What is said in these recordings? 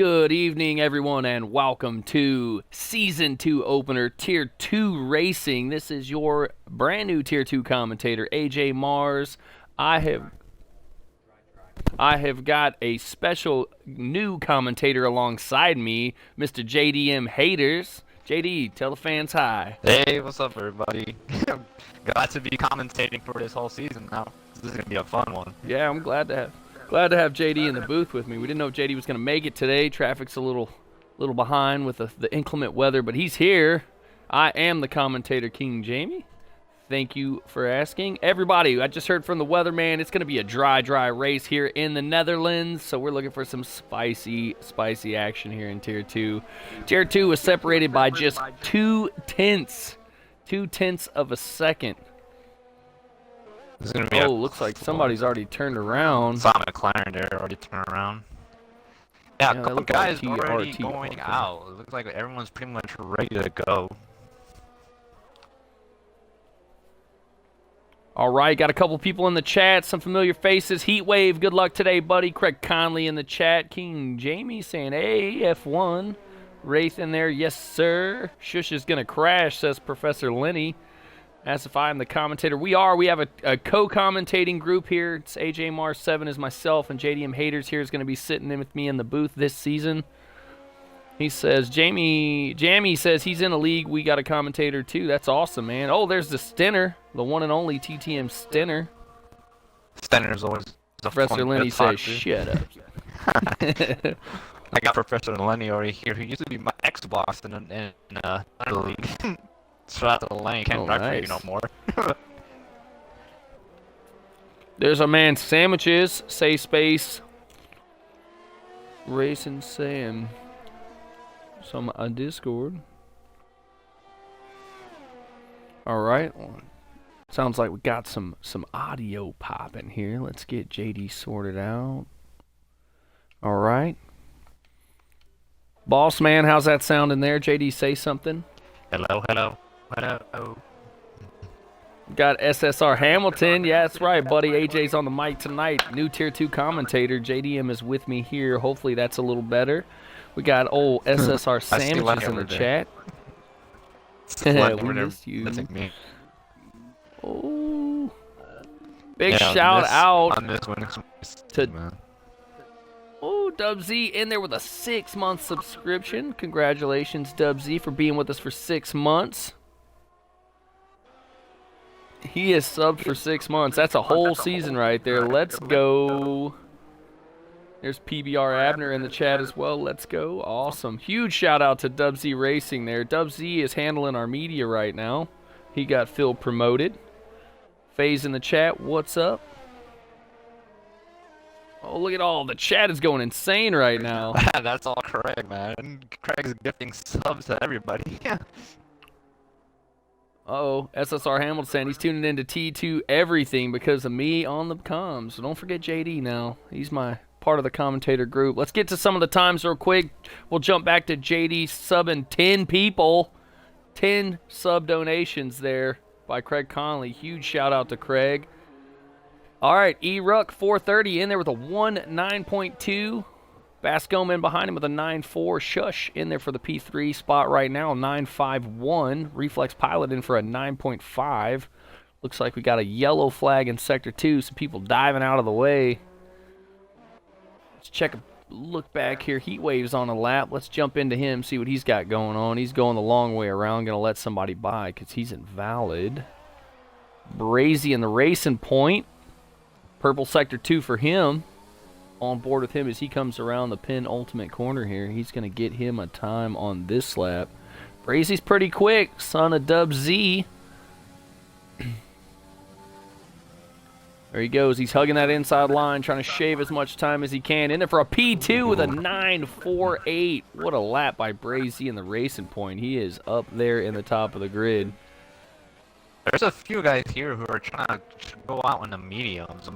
Good evening, everyone, and welcome to Season 2 Opener, Tier 2 Racing. This is your brand new Tier 2 commentator, AJ Mars. I have got a special new commentator alongside me, Mr. JDM Haters. JD, tell the fans hi. Hey, what's up, everybody? Glad to be commentating for this whole season now. This is gonna be a fun one. Yeah, I'm glad to have JD in the booth with me. We didn't know if JD was going to make it today. Traffic's a little behind with the inclement weather, but he's here. I am the commentator, King Jamie. Thank you for asking. Everybody, I just heard from the weatherman. It's going to be a dry race here in the Netherlands, so we're looking for some spicy action here in Tier 2. Tier 2 is separated by just 2/10 of a second. This is gonna be looks like somebody's already turned around. Saw McLaren there already turned around. Yeah, a couple guys like already TRT going out. It looks like everyone's pretty much ready to go. All right, got a couple people in the chat, some familiar faces. Heatwave, good luck today, buddy. Craig Conley in the chat. King Jamie saying, hey, F1. Wraith in there, yes, sir. Shush is going to crash, says Professor Lenny. As if I'm the commentator. We have a co-commentating group here. It's AJ Mars 7 is myself, and JDM Haters here is going to be sitting in with me in the booth this season. He says, Jamie says he's in a league. We got a commentator too. That's awesome, man. Oh, there's the Stenner, the one and only TTM Stenner. Stenner's always a Professor Lenny says, shut up. I got Professor Lenny already here. He used to be my Xbox in another league. Shout out to Lenny. Can't drive for you no more. There's a man sandwiches. Say space. Racing Sam. Some on Discord. All right. Sounds like we got some audio popping here. Let's get JD sorted out. All right. Boss man, how's that sound in there? JD, say something. Hello. Got SSR Hamilton. Yeah, that's right, buddy. AJ's on the mic tonight. New Tier 2 commentator. JDM is with me here. Hopefully that's a little better. We got old SSR Sandwiches in the chat. We missed you. Oh. Big shout out to Dub Z in there with a 6-month subscription. Congratulations, Dub Z, for being with us for 6 months. He is subbed for 6 months. That's a whole season right there. Let's go. There's PBR Abner in the chat as well. Let's go. Awesome. Huge shout out to Dub Z Racing there. Dub Z is handling our media right now. He got Phil promoted. FaZe in the chat. What's up? Oh, look at all. The chat is going insane right now. That's all Craig, man. Craig's gifting subs to everybody. Uh-oh, SSR Hamilton, he's tuning into T2 everything because of me on the comms. So don't forget JD now. He's my part of the commentator group. Let's get to some of the times real quick. We'll jump back to JD subbing 10 people. 10 sub donations there by Craig Conley. Huge shout out to Craig. All right, E-Ruck 430 in there with a 1.9.2. Bascoman behind him with a 9.4. Shush in there for the P3 spot right now, 9.51. Reflex Pilot in for a 9.5. Looks like we got a yellow flag in Sector 2. Some people diving out of the way. Let's check a look back here. Heatwave's on a lap. Let's jump into him, see what he's got going on. He's going the long way around. Going to let somebody by because he's invalid. Brazy in the racing point. Purple Sector 2 for him. On board with him as he comes around the penultimate corner here. He's going to get him a time on this lap. Brazy's pretty quick, son of Dub Z. There he goes. He's hugging that inside line, trying to shave as much time as he can. In there for a P2 with a 9.48. What a lap by Brazy in the racing point. He is up there in the top of the grid. There's a few guys here who are trying to go out in the mediums.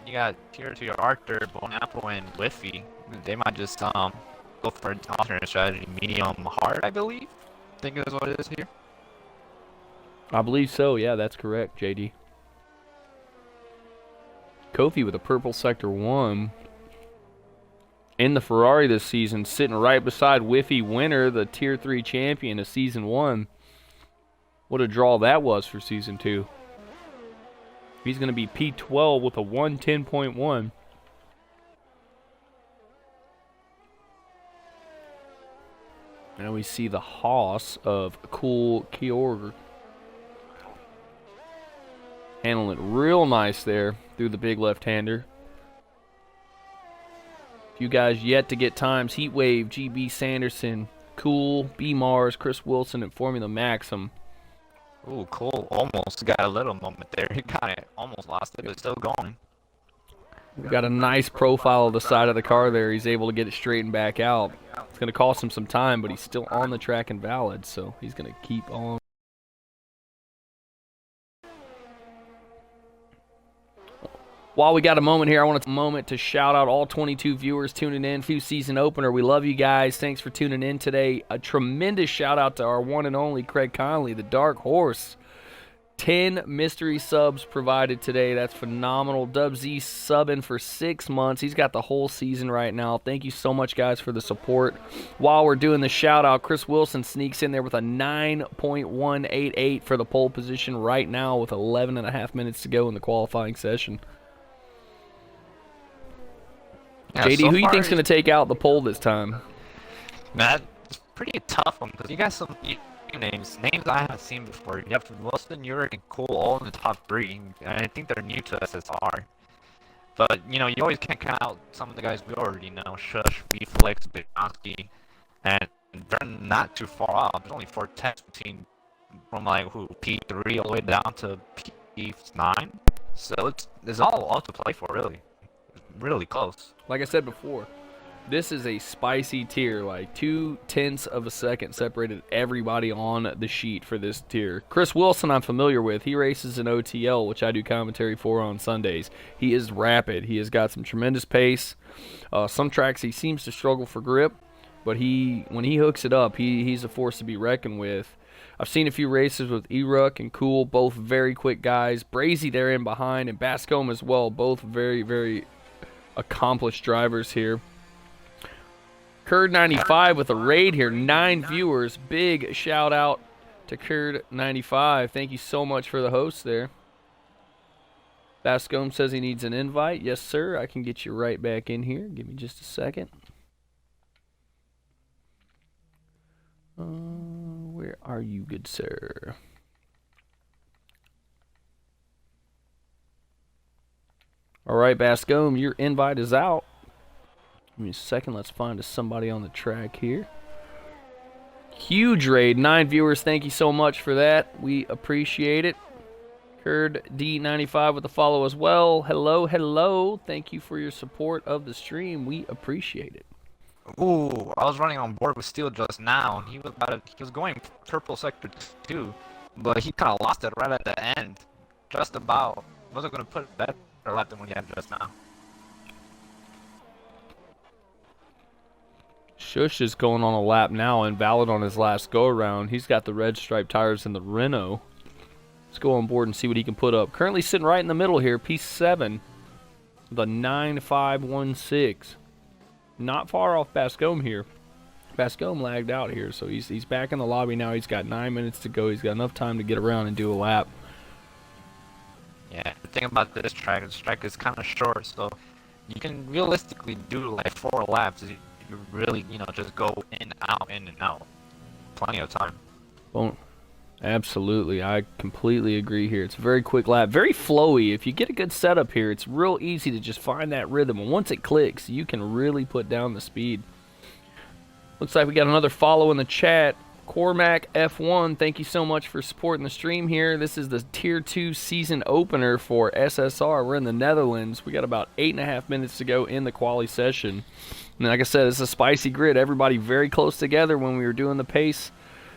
You got Tier 2 Arthur, Bone Apple, and Whiffy. They might just go for an alternate strategy, medium hard, I believe. I think that's what it is here. I believe so. Yeah, that's correct, JD. Kofi with a purple Sector 1. in the Ferrari this season, sitting right beside Whiffy Winner, the Tier 3 champion of Season 1. What a draw that was for Season 2. He's going to be P12 with a 110.1. Now we see the Haas of Cool Kjorg. Handling it real nice there through the big left-hander. Few guys yet to get times. Heatwave, GB Sanderson, Cool, B Mars, Chris Wilson, and Formula Maxim. Ooh, Cole almost got a little moment there. He kind of almost lost it, but still going. We've got a nice profile of the side of the car there. He's able to get it straightened back out. It's going to cost him some time, but he's still on the track and valid, so he's going to keep on. While we got a moment here, I want a moment to shout out all 22 viewers tuning in. Few season opener. We love you guys. Thanks for tuning in today. A tremendous shout out to our one and only Craig Conley, the Dark Horse. 10 mystery subs provided today. That's phenomenal. Dub Z subbing for 6 months. He's got the whole season right now. Thank you so much, guys, for the support. While we're doing the shout out, Chris Wilson sneaks in there with a 9.188 for the pole position right now with 11.5 minutes to go in the qualifying session. Yeah, JD, so who you far, think's going to take out the pole this time? That's pretty tough one because you got some names I haven't seen before. You have Wilson, Urich, and Cole all in the top 3, and I think they're new to SSR. But you know, you always can't count out some of the guys we already know: Shush, Reflex, Bidonsky, and they're not too far off. There's only 4 tenths between from like P3 all the way down to P9. So it's all to play for, really. Really close. Like I said before, this is a spicy tier. Like 0.2 of a second separated everybody on the sheet for this tier. Chris Wilson I'm familiar with. He races in OTL, which I do commentary for on Sundays. He is rapid. He has got some tremendous pace. Some tracks he seems to struggle for grip, but when he hooks it up, he's a force to be reckoned with. I've seen a few races with Eruck and Cool, both very quick guys. Brazy there in behind, and Bascombe as well, both very, very accomplished drivers here. Kurd95 with a raid here, 9 viewers. Big shout out to Kurd95. Thank you so much for the host there. Bascombe says he needs an invite. Yes, sir. I can get you right back in here. Give me just a second. Where are you, good sir? All right, Bascombe, your invite is out. Give me a second. Let's find somebody on the track here. Huge raid. 9 viewers. Thank you so much for that. We appreciate it. Kurd D95 with a follow as well. Hello, hello. Thank you for your support of the stream. We appreciate it. Ooh, I was running on board with Steel just now, and he was going purple sector 2, but he kind of lost it right at the end. Just about. Wasn't going to put it better lap than what he had just now. Shush is going on a lap now, invalid on his last go-around. He's got the red stripe tires in the Renault. Let's go on board and see what he can put up. Currently sitting right in the middle here, P7, the 9516. Not far off Bascombe here. Bascombe lagged out here, so he's back in the lobby now. He's got 9 minutes to go. He's got enough time to get around and do a lap. Yeah, the thing about this track is kind of short, so you can realistically do like 4 laps. You really, just go in and out. Plenty of time. Well, absolutely. I completely agree here. It's a very quick lap. Very flowy. If you get a good setup here, it's real easy to just find that rhythm. And once it clicks, you can really put down the speed. Looks like we got another follow in the chat. Cormac F1, thank you so much for supporting the stream here. This is the Tier 2 season opener for SSR. We're in the Netherlands. We got about 8.5 minutes to go in the quali session. And like I said, it's a spicy grid. Everybody very close together when we were doing the pace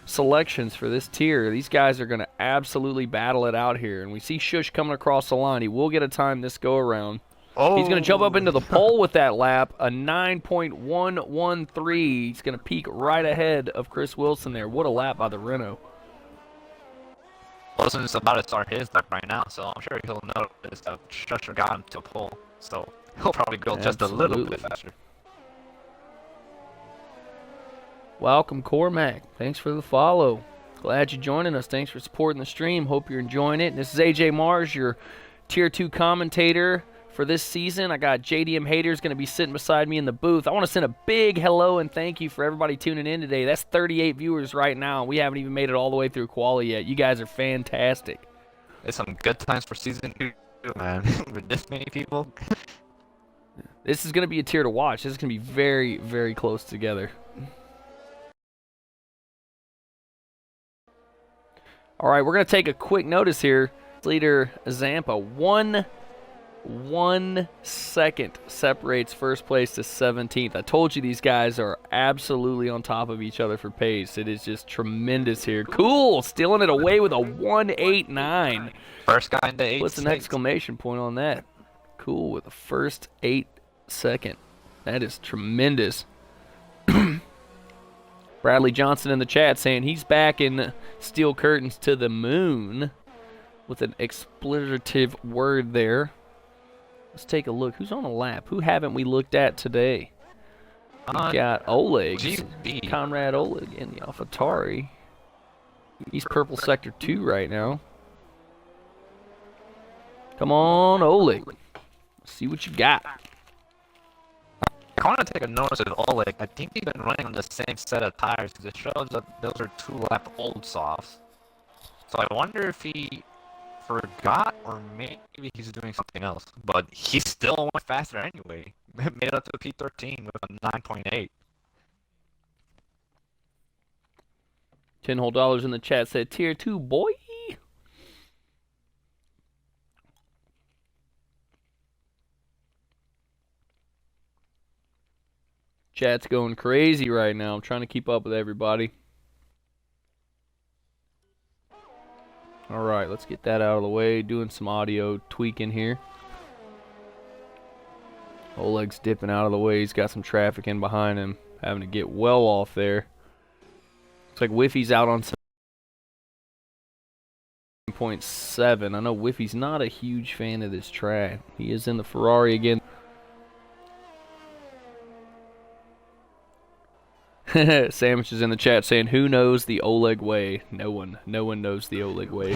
selections for this tier. These guys are going to absolutely battle it out here. And we see Shush coming across the line. He will get a time this go around. Oh. He's going to jump up into the pole with that lap, a 9.113. He's going to peak right ahead of Chris Wilson there. What a lap by the Renault. Wilson's about to start his lap right now, so I'm sure he'll notice that Shusher got him to pole. So he'll probably go just a little bit faster. Welcome, Cormac. Thanks for the follow. Glad you're joining us. Thanks for supporting the stream. Hope you're enjoying it. This is AJ Mars, your Tier 2 commentator for this season. I got JDM Haters going to be sitting beside me in the booth. I want to send a big hello and thank you for everybody tuning in today. That's 38 viewers right now. We haven't even made it all the way through quali yet. You guys are fantastic. It's some good times for season 2, man. With this many people. This is going to be a tier to watch. This is going to be very, very close together. All right, we're going to take a quick notice here. Leader Zampa, 1 second separates first place to 17th. I told you these guys are absolutely on top of each other for pace. It is just tremendous here. Cool, stealing it away with a 1:89. First guy into 8 What's an exclamation point on that? Cool, with the first 8 second. That is tremendous. Bradley Johnson in the chat saying he's back in Steel Curtains to the moon with an expletive word there. Let's take a look. Who's on a lap? Who haven't we looked at today? We got Oleg. Conrad Oleg in the AlphaTauri. He's purple sector 2 right now. Come on, Oleg. Let's see what you got. I want to take a notice of Oleg. I think he's been running on the same set of tires because it shows that those are 2-lap old softs. So I wonder if he forgot or maybe he's doing something else. But he still went faster anyway. Made it up to a P13 with a 9.8. $10 in the chat said tier 2, boy. Chat's going crazy right now. I'm trying to keep up with everybody. All right, let's get that out of the way. Doing some audio tweaking here. Oleg's dipping out of the way. He's got some traffic in behind him. Having to get well off there. Looks like Whiffy's out on 7.7. I know Whiffy's not a huge fan of this track. He is in the Ferrari again. Sandwich is in the chat saying, who knows the Oleg way? No one. No one knows the Oleg way.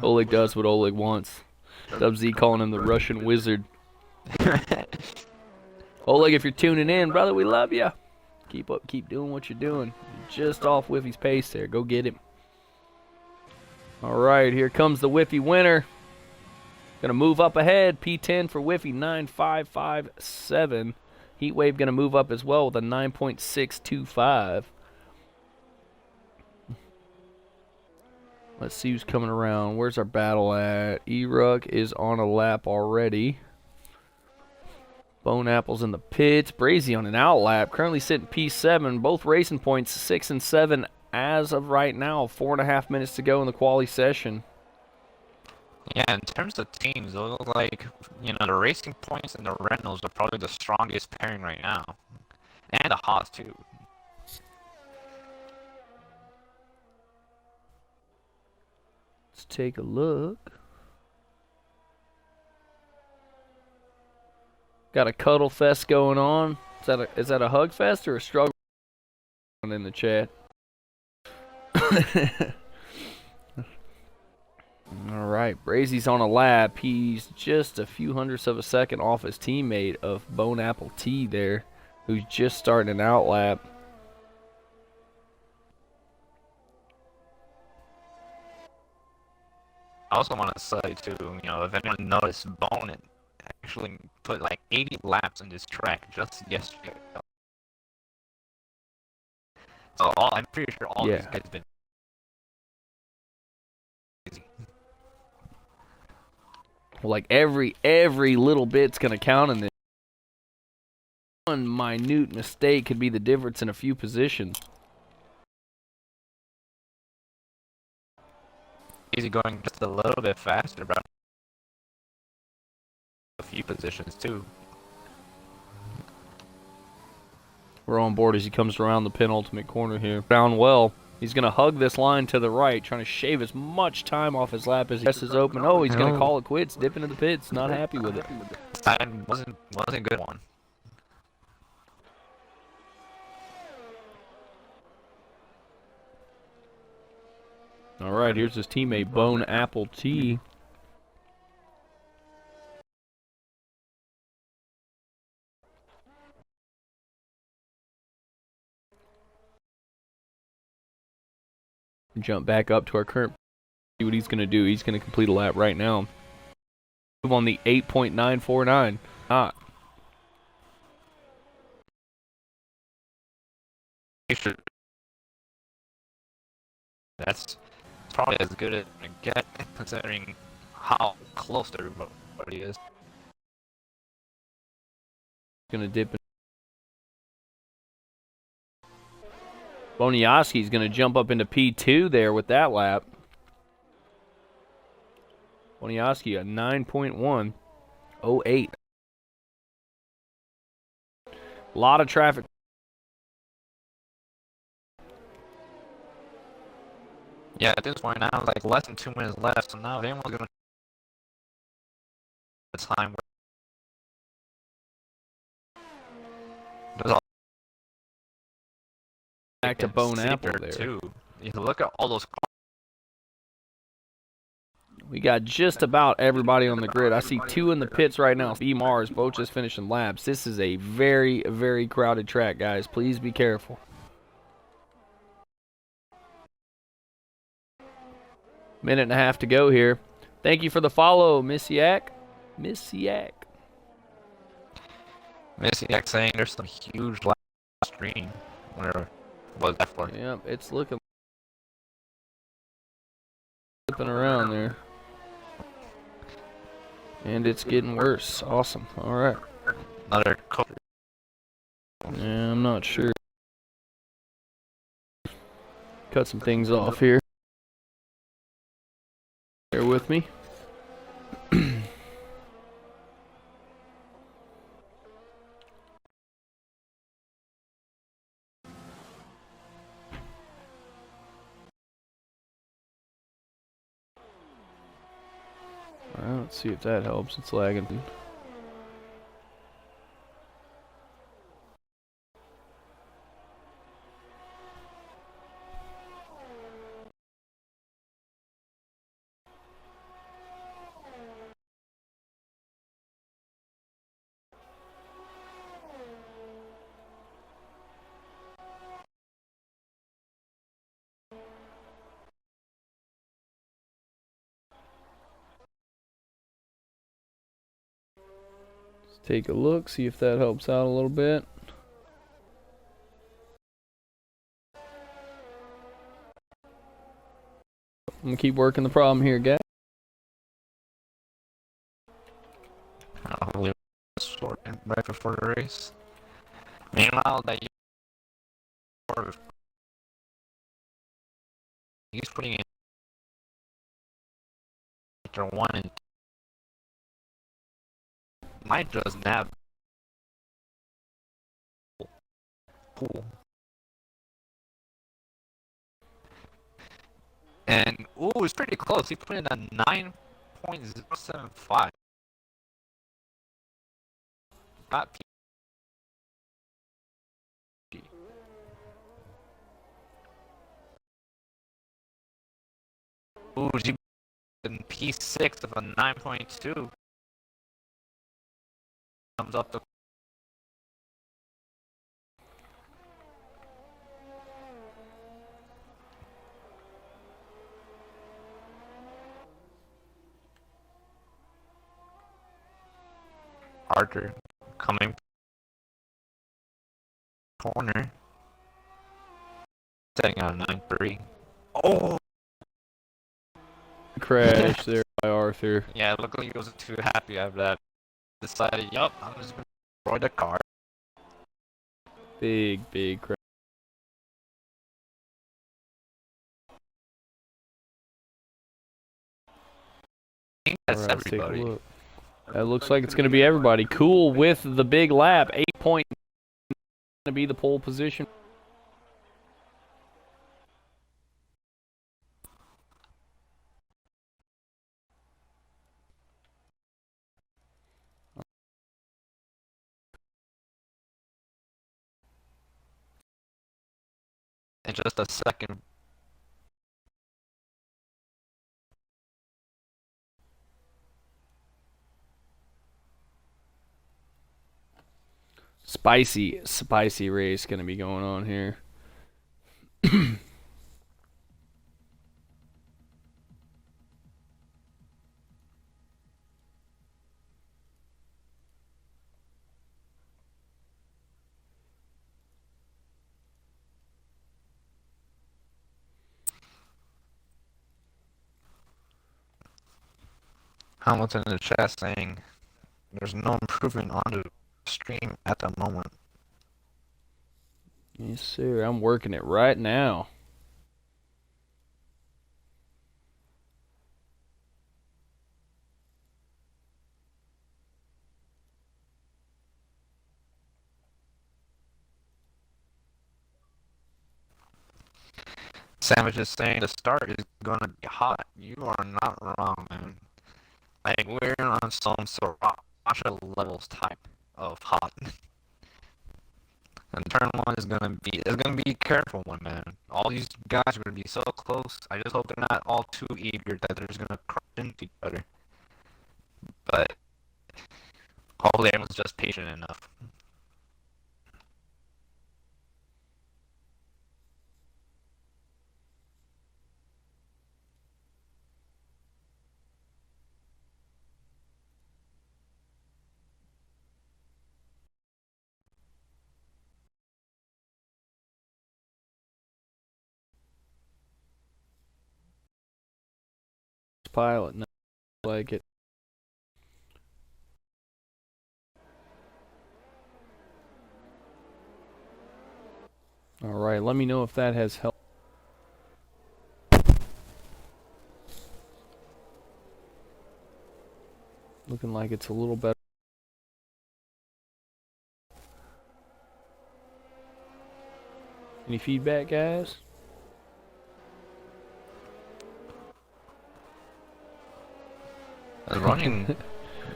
Oleg does what Oleg wants. Dub Z calling him the Russian wizard. Oleg, if you're tuning in, brother, we love you. Keep up, keep doing what you're doing. You're just off Whiffy's pace there. Go get him. All right, here comes the Whiffy winner. Gonna move up ahead. P10 for Whiffy, 9.557. Heatwave going to move up as well with a 9.625. Let's see who's coming around. Where's our battle at? E-Ruck is on a lap already. Bone Apple's in the pits. Brazy on an out lap. Currently sitting P7. Both racing points 6 and 7 as of right now. 4.5 minutes to go in the quali session. Yeah, in terms of teams, it looks like, the Racing Points and the Reynolds are probably the strongest pairing right now. And the Haas, too. Let's take a look. Got a cuddle fest going on. Is that a hug fest or a struggle in the chat? All right, Brazy's on a lap. He's just a few hundredths of a second off his teammate of Bone Apple T there, who's just starting an out lap. I also want to say, too, if anyone noticed, Bone actually put like 80 laps in this track just yesterday. So I'm pretty sure all these guys have been crazy. Like every little bit's gonna count in this. One minute mistake could be the difference in a few positions. Easy going just a little bit faster, but a few positions too. We're on board as he comes around the penultimate corner here. Down well. He's going to hug this line to the right, trying to shave as much time off his lap as he is open. Oh, he's going to call it quits, dip into the pits, not happy with it. Time wasn't a good one. All right, here's his teammate, Bone Apple T. Jump back up to our current. See what he's going to do. He's going to complete a lap right now. Move on the 8.949. Not. That's probably as good as it get considering how close everybody is. Going to dip. Boniaski's going to jump up into P2 there with that lap. Boniaski a 9.108. A lot of traffic. Yeah, at this point now, it's like less than 2 minutes left, so now anyone's gonna the time where there's a Back to Bone Apple there. too. You look at all those cars. We got just about everybody on the grid. I see 2 in the pits right now. E Mars both just finishing laps. This is a very, very crowded track, guys. Please be careful. Minute and a half to go here. Thank you for the follow, Miss Yak. Miss Yak. Missy X saying there's some huge last screen. Where was that for? Yep, it's looking flipping around there. And it's getting worse. Awesome. All right. Another Yeah, I'm not sure. Cut some things off here. Bear with me. Alright, let's see if that helps. It's lagging. Let's take a look, see if that helps out a little bit. I'm gonna keep working the problem here, guys. Hopefully sorting right before the race. Meanwhile, that he's putting in after 1 and 2. Might just nab pool. And ooh, it's pretty close. He put in a 9.075. Got P. Ooh, G in P6 of a 9.2. Comes up the Archer coming corner. Setting out a 9.3. Oh! Crash there by Arthur. Yeah, it looked like he wasn't too happy after that. Decided, yup, I'm just gonna destroy the car. Big crash. I think that's Alright, let's take a everybody. look. That looks like it's going to be everybody. Cool with the big lap. 8 point going to be the pole position. In just a second Spicy race gonna be going on here. Hamilton in the chat saying there's no improvement on the stream at the moment. Yes, sir. I'm working it right now. Savage is saying the start is gonna be hot. You are not wrong, man. Like we're on some sriracha levels type of hot. And turn one is gonna be it's gonna be a careful one, man. All these guys are gonna be so close. I just hope they're not all too eager that they're just gonna crush into each other. But hopefully everyone's just patient enough. Pilot, no, like it. All right, let me know if that has helped. Looking like it's a little better. Any feedback, guys? It's running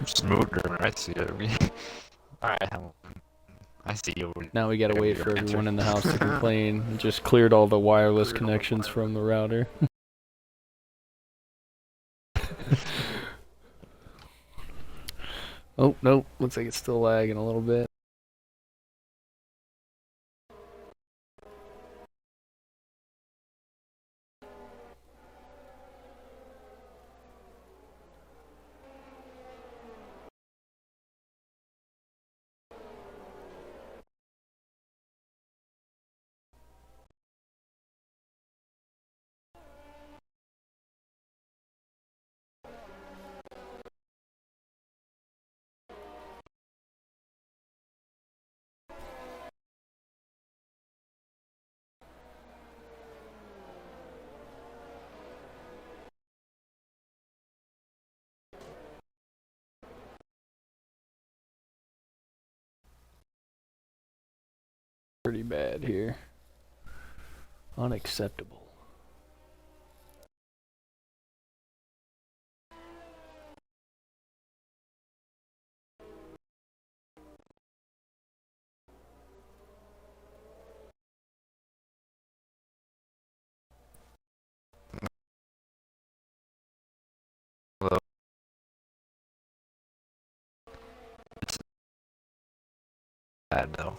smoother. I see it. Alright, I see you. Now we gotta wait for everyone in the house to complain. It just cleared all the wireless connections from the router. Oh, nope. Looks like it's still lagging a little bit. Pretty bad here. Unacceptable. It's bad though.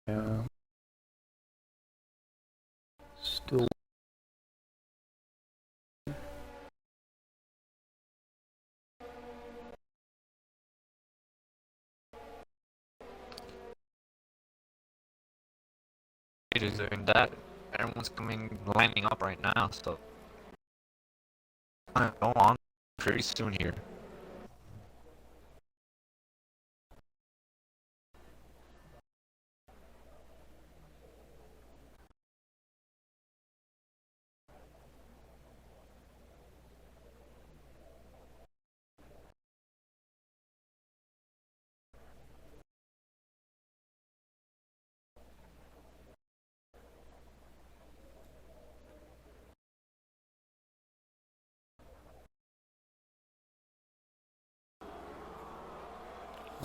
Yeah. Still. It is doing that. Everyone's lining up right now, so go on pretty soon here.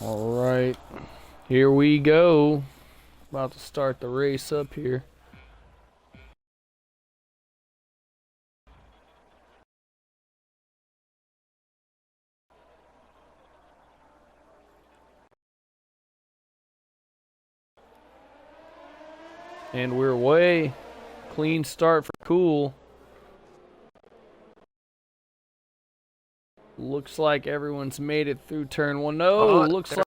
Alright. Here we go. About to start the race up here. And we're away. Clean start for Cool. Looks like everyone's made it through turn 1. No, looks like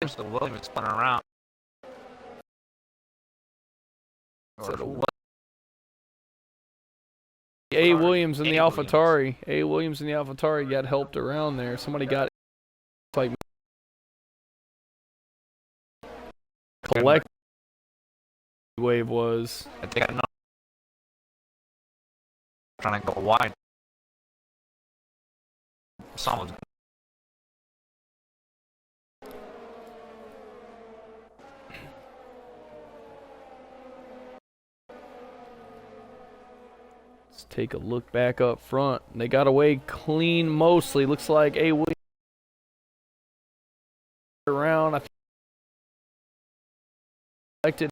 there's the Williams spun around. A. Williams in the AlphaTauri. A. Williams in the AlphaTauri got helped around there. Somebody got like collect wave was. I think I'm not trying to go wide. Someone's Let's take a look back up front. They got away clean mostly. Looks like A. Williams around. I elected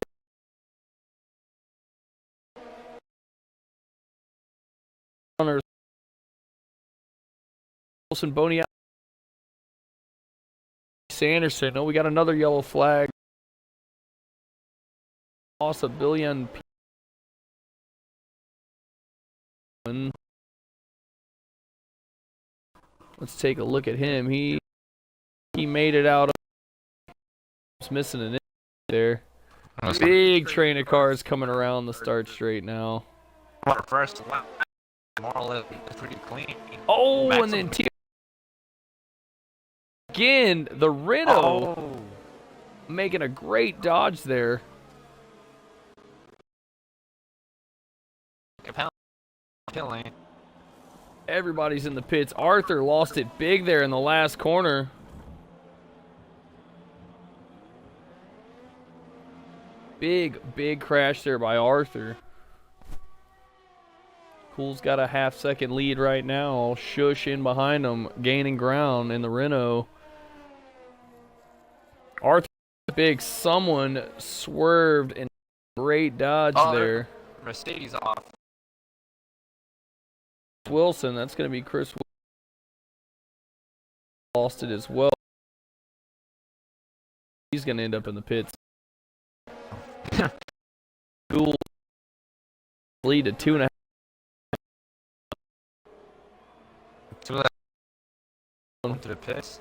runners. Wilson Boney. Sanderson. Oh, we got another yellow flag. Lost a billion. Let's take a look at him. He made it out. He's missing an inch there. Big train of cars coming around the start straight now. Our first lap, more or less, pretty clean. Oh, and then again, the Renault making a great dodge there. Killing. Everybody's in the pits. Arthur lost it big there in the last corner. Big crash there by Arthur. Cool's got a half-second lead right now. Shush in behind him, gaining ground in the Renault. Arthur big. Someone swerved and great dodge there. Mercedes off. Wilson, that's going to be Chris Wilson. Lost it as well. He's going to end up in the pits. Cool. Lead to 2.5. 2.5 to the pits.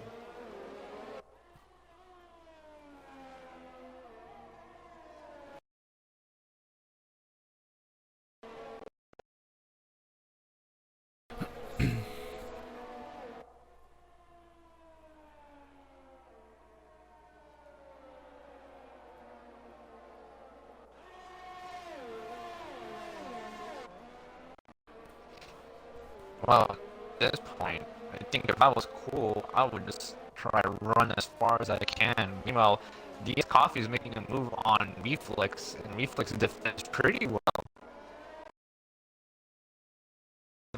Well, at this point, I think if I was Cool, I would just try to run as far as I can. Meanwhile, DS Coffee is making a move on Reflex, and Reflex defends pretty well.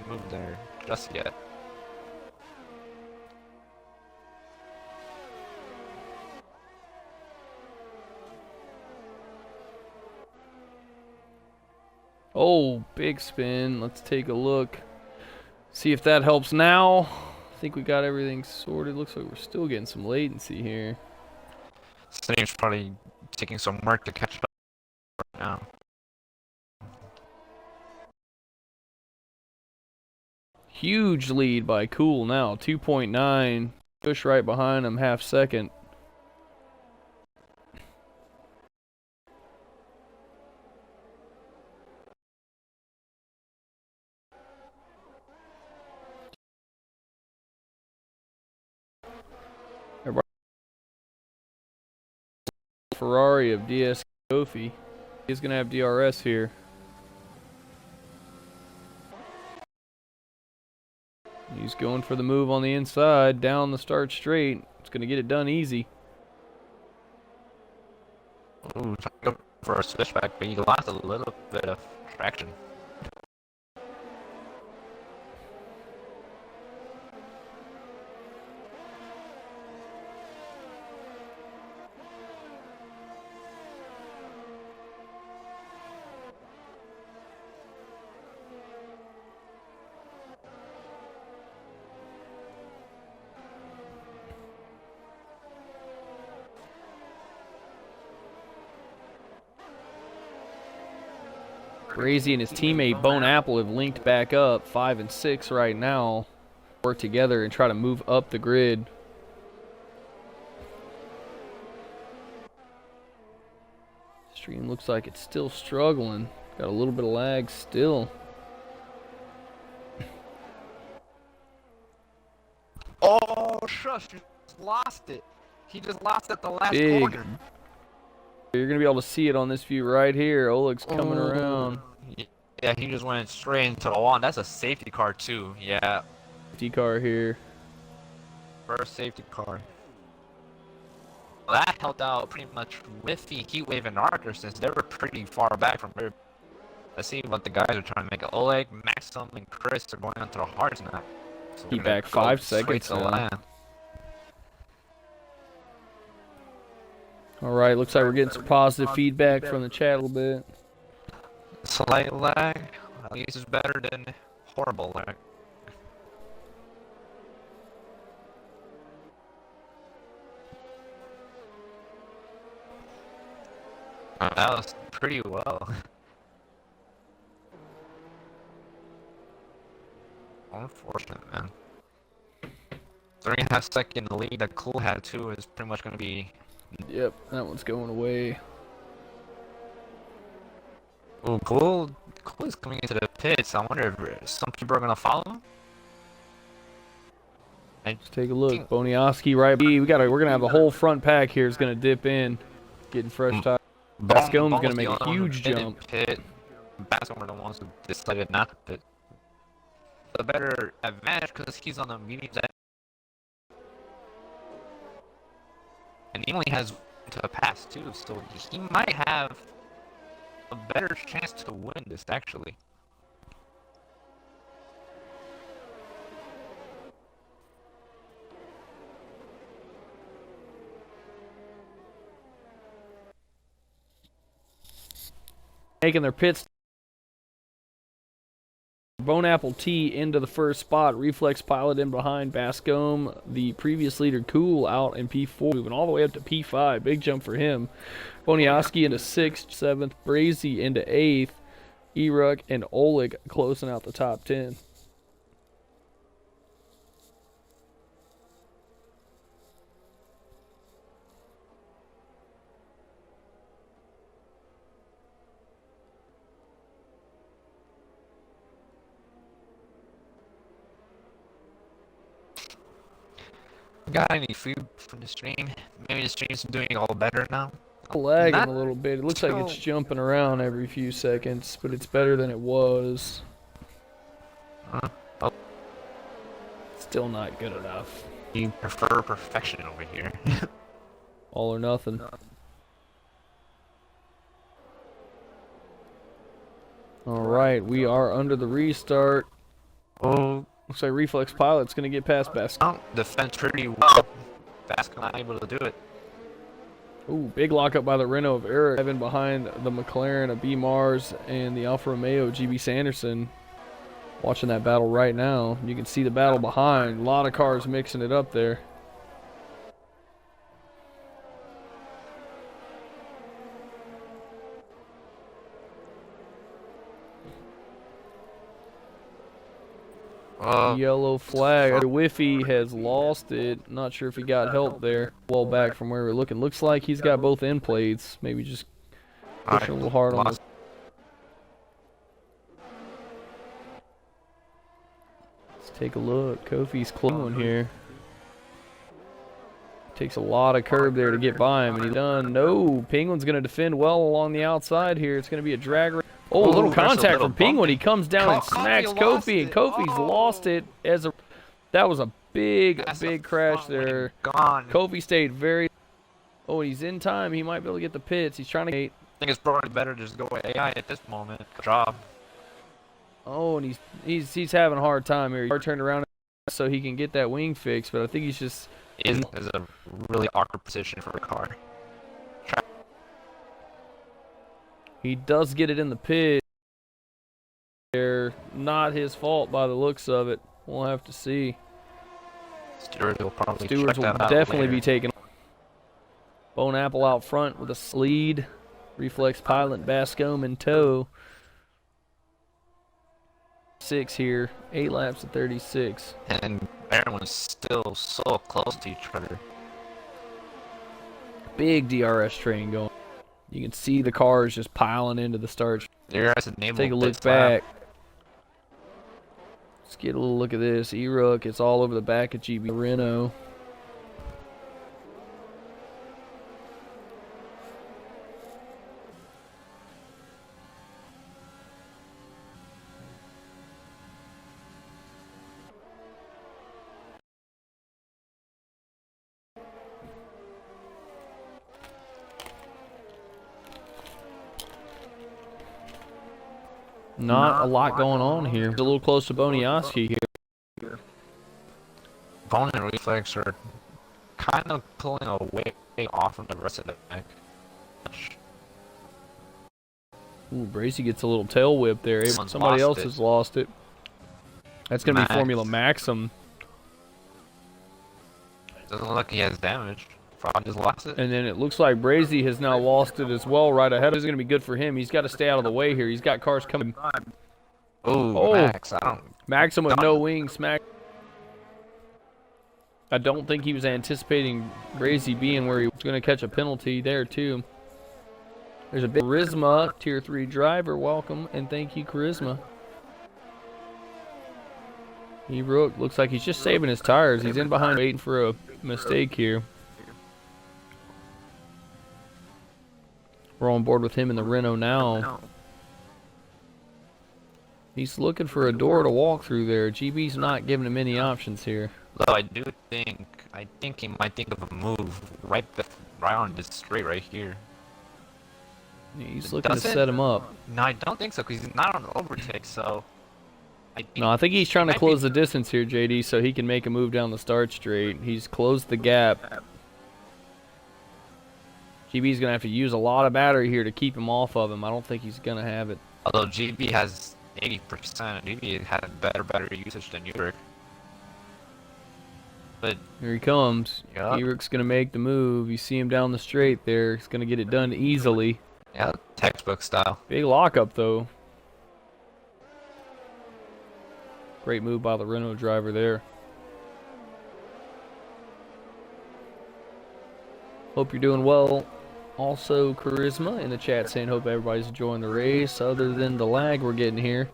Move there just yet. Oh, big spin. Let's take a look. See if that helps now. I think we got everything sorted. Looks like we're still getting some latency here. Seems probably taking some work to catch up right now. Huge lead by Cool now. 2.9. Push right behind him, half second. Ferrari of DS Kofi. He's going to have DRS here. He's going for the move on the inside, down the start straight. It's going to get it done easy. Ooh, trying to go for a switchback, but he lost a little bit of traction. Brazy and his teammate Bone Apple have linked back up 5 and 6 right now. Work together and try to move up the grid. Stream looks like it's still struggling. Got a little bit of lag still. Oh, shush, you just lost it. He just lost at the last Big. corner. You're going to be able to see it on this view right here. Oleg's coming around. Yeah, he just went straight into the wall. And that's a safety car, too. Yeah, Safety car here. first safety car. Well, that helped out pretty much with the Heatwave and Archer since they were pretty far back from here. Let's see what the guys are trying to make. Oleg, Maxim, and Chris are going onto the hard snap. So Keep we're gonna back go 5 straight seconds to the now. land. All right, looks like we're getting some positive feedback from the chat a little bit. Slight lag. At least it's better than horrible lag. That was pretty well. Unfortunate, man. 3.5 second lead that Cool had too is pretty much gonna be. Yep, that one's going away. Oh, Cool is coming into the pits. I wonder if some people are gonna follow him. Let's take a look. Bonioski right B. We're gonna have the whole front pack here is gonna dip in, getting fresh tires. Bascome's gonna make a huge jump. Pit. Bascome are the ones who decided not to pit. The better advantage because he's on the medium side. And he only has to pass too, so he might have a better chance to win this actually. Making their pits. Bone Apple T into the first spot. Reflex Pilot in behind. Bascome, the previous leader, Cool, out in P4. Moving all the way up to P5. Big jump for him. Bonioski into 6th, 7th. Brazy into 8th. Eruk and Oleg closing out the top 10. Got any food from the stream? Maybe the stream's doing all better now. Lagging Not a little bit. It looks like it's still- jumping around every few seconds, but it's better than it was. Oh, Still not good enough. you prefer perfection over here. All or nothing. Alright, we are under the restart. Oh, Looks like Reflex Pilot's going to get past Bascome. oh, defense pretty well. Bascom not able to do it. Ooh, big lockup by the Renault of Eric. Evan behind the McLaren of B Mars and the Alfa Romeo GB Sanderson. Watching that battle right now. You can see the battle behind. A lot of cars mixing it up there. Yellow flag. Whiffy has lost it. Not sure if he got help there. Well back from where we're looking. Looks like he's got both end plates. Maybe just pushing a little hard on the... Let's take a look. Kofi's close here. Takes a lot of curb there to get by him, and he's done. No, Penguin's going to defend well along the outside here. It's going to be a drag race. Oh, a little contact from Penguin. He comes down and smacks Kofi, and Kofi's lost it as a... That was a big crash there. Gone. Kofi stayed very... Oh, he's in time. He might be able to get the pits. He's trying to... I think it's probably better to just go with AI at this moment. Good job. Oh, and he's having a hard time here. He turned around so he can get that wing fixed, but I think he's just... Is a really awkward position for a car. He does get it in the pit. There, not his fault by the looks of it. We'll have to see. Stewards will probably Stewards check will that out definitely later. be taking. Bone Apple out front with a lead. Reflex Pilot, Bascome in tow. 36 here. 8 laps of 36. And everyone's still so close to each other. Big DRS train going. You can see the cars just piling into the start. DRS enabled. Take a look back. Let's get a little look at this. E-Rook is all over the back of GB Renault. Not a lot going on here. A little close to Boniowski here. Bone and Reflex are kind of pulling away off from the rest of the pack. Ooh, Bracy gets a little tail whip there. Someone's Somebody else lost it. has lost it. That's going to be Max. Formula Maxim. Doesn't look like he has damage. Probably just lost it. And then it looks like Brazy has now lost it as well right ahead. This is going to be good for him. He's got to stay out of the way here. He's got cars coming. Ooh, Oh. Max. I don't. Maxim with no wing smack. I don't think he was anticipating Brazy being where he was going to catch a penalty there too. There's a big Charisma, Tier 3 driver. Welcome and thank you, Charisma. E-Rook looks like he's just saving his tires. He's in behind waiting for a mistake here. We're on board with him in the Renault now. He's looking for a door to walk through there. GB's not giving him any options here. Though I think he might think of a move right on this straight right here. He's looking to Doesn't- set him up. No, I don't think so, because he's not on the overtake, so... No, I think he's trying to might close be- the distance here, JD, so he can make a move down the start straight. He's closed the gap. GB's going to have to use a lot of battery here to keep him off of him. I don't think he's going to have it. Although GB has 80%, GB had better battery usage than Uric. But Here he comes. Yeah. Eric's going to make the move. You see him down the straight there. He's going to get it done easily. yeah, textbook style. Big lockup, though. Great move by the Renault driver there. Hope you're doing well. Also, Charisma in the chat saying hope everybody's enjoying the race. Other than the lag we're getting here,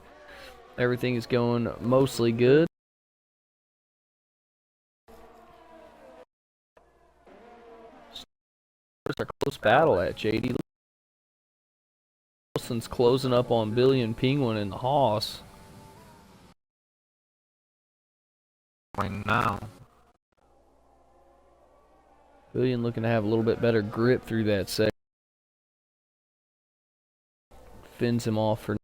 everything is going mostly good. It's a close battle at JD. Wilson's closing up on Billy and Penguin in the Haas. Right now. Billion looking to have a little bit better grip through that segment. Fins him off for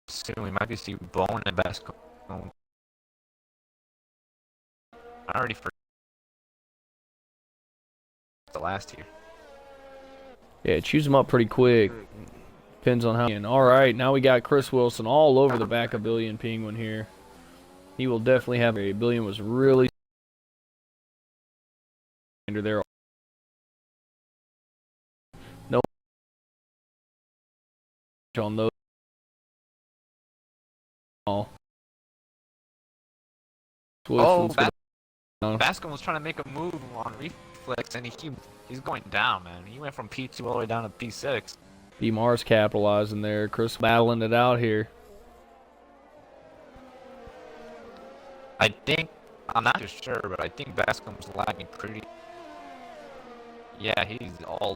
Soon we might be seeing Bone and Basco. I already forgot the last year. yeah, choose him up pretty quick. Depends on how. And all right, now we got Chris Wilson all over the back of Billy and Penguin here. He will definitely have a Billion was really under there. No on those. Oh, Wilson's gonna- Bascom was trying to make a move on reflex, and he's going down, man. He went from P2 all the way down to P6. B Mars capitalizing there. Chris battling it out here. I think, I'm not too sure, but I think Bascom's lagging pretty. Yeah, he's all.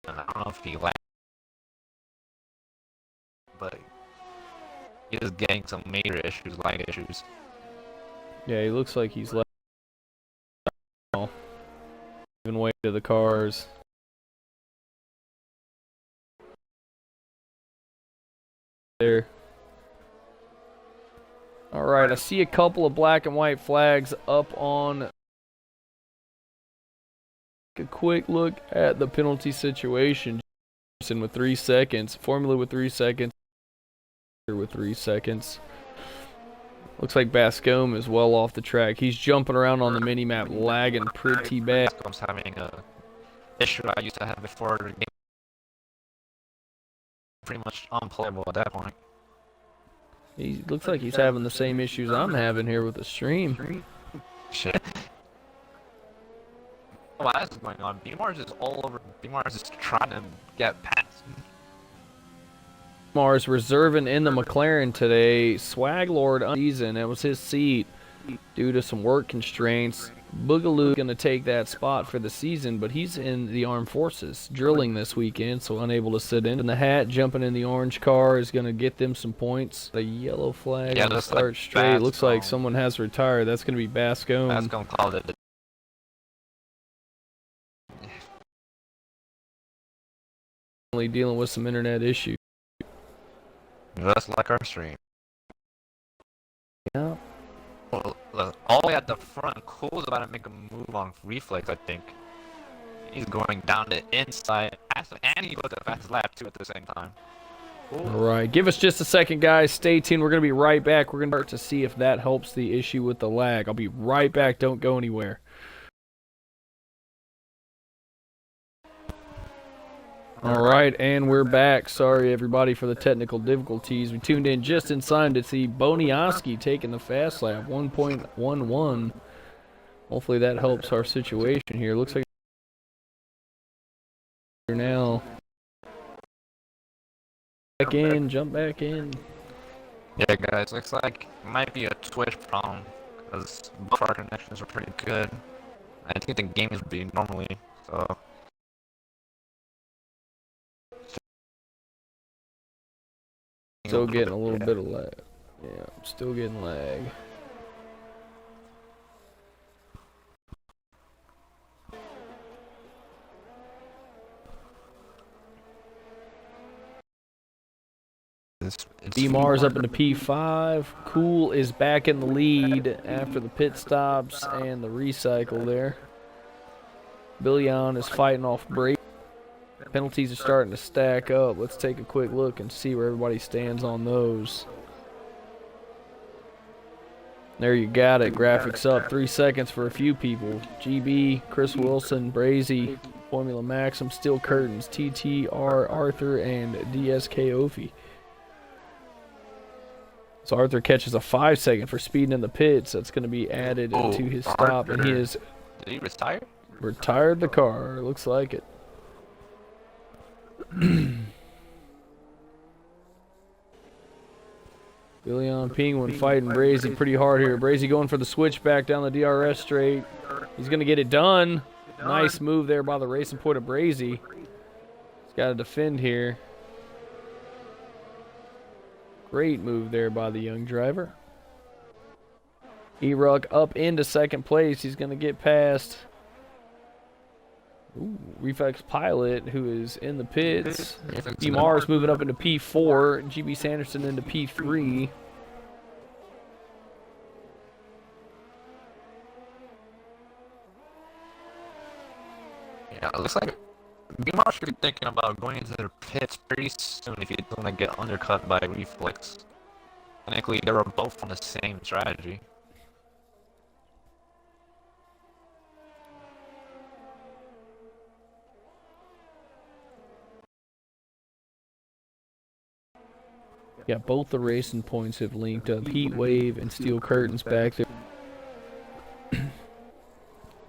And I don't know if he lagged, but he's getting some major issues, lag issues. Yeah, he looks like he's left. Even way to the cars. There. All right, I see a couple of black and white flags up on. A quick look at the penalty situation. With 3 seconds, Formula with 3 seconds, with 3 seconds. Looks like Bascom is well off the track. He's jumping around on the mini map, lagging pretty bad. Bascom's having a issue I used to have before the game. Pretty much unplayable at that point. He looks like he's having the same issues I'm having here with the stream. Shit. What else is going on? B-Mars is all over. B-Mars is trying to get past. Mars reserving in the McLaren today. Swag Lord season. That was his seat due to some work constraints. Boogaloo going to take that spot for the season, but he's in the armed forces drilling this weekend, so unable to sit in. And the hat jumping in the orange car is going to get them some points. The yellow flag on the start straight. Looks like someone has retired. That's going to be Bascone. Bascone called it. Dealing with some internet issues. Just like our stream. Yeah. Well, all the way at the front, Cole's about to make a move on reflex, I think. He's going down the inside, and he goes the fastest lap too at the same time. All right, give us just a second, guys. Stay tuned. We're going to be right back. We're going to start to see if that helps the issue with the lag. I'll be right back. Don't go anywhere. All right, and we're back. Sorry, everybody, for the technical difficulties. We tuned in just in time to see Boniaski taking the fast lap, 1.11. Hopefully that helps our situation here. Looks like now. Back in, jump back in. Yeah, guys, looks like it might be a Twitch problem, because both our connections are pretty good. I think the game is being normally, so... Still getting a little bit of lag. Yeah, still getting lag. B-Mars up into P5. Cool is back in the lead after the pit stops and the recycle there. Billion is fighting off Brady. Penalties are starting to stack up. Let's take a quick look and see where everybody stands on those. There you got it. Graphics up. 3 seconds for a few people. GB, Chris Wilson, Brazy, Formula Maxim, Steel Curtains, TTR, Arthur, and DSK Ophie. So Arthur catches a 5 second for speeding in the pits. That's going to be added to his stop. Arthur. And he is... Did he retire? Retired the car. Looks like it. Billion Penguin fighting Brazy pretty hard here. Brazy going for the switchback down the DRS straight. He's going to get it done. Nice move there by the Racing Point of Brazy. He's got to defend here. Great move there by the young driver. E-Ruck up into second place. He's going to get past Reflex Pilot, who is in the pits. B-Mars moving up into P4. GB Sanderson into P3. Yeah, it looks like B-Mars should be thinking about going into their pits pretty soon if he's going to get undercut by Reflex. Technically, they were both on the same strategy. Yeah, both the Racing Points have linked up. Heat Wave and Steel Curtains back there.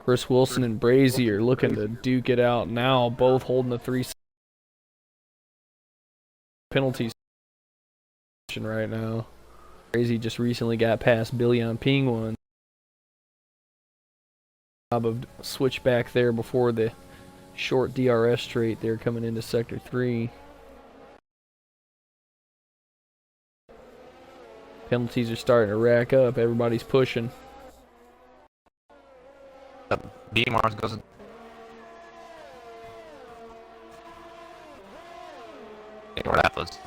Chris Wilson and Brazy are looking to duke it out now, both holding the 3 penalties right now. Brazy just recently got past Billion Penguin. Job of switchback there before the short DRS straight there coming into Sector 3. Penalties are starting to rack up. Everybody's pushing. B-Mars goes... Yeah, where that was.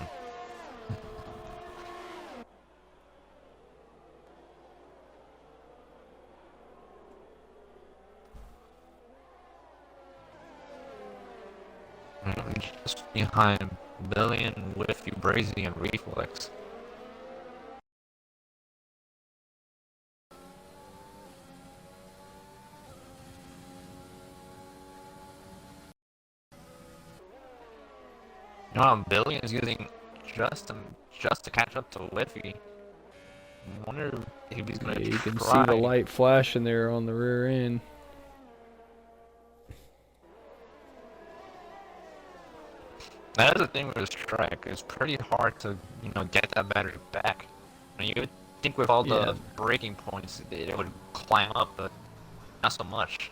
Just behind Billion, Whiffy, Brazy, and Reflex. You know, Billion is using just to catch up to Whiffy. I wonder if he's gonna Yeah, you can see try. the light flashing there on the rear end. That is the thing with this track. It's pretty hard to, get that battery back. You would think with all Yeah. the braking points it would climb up, but not so much.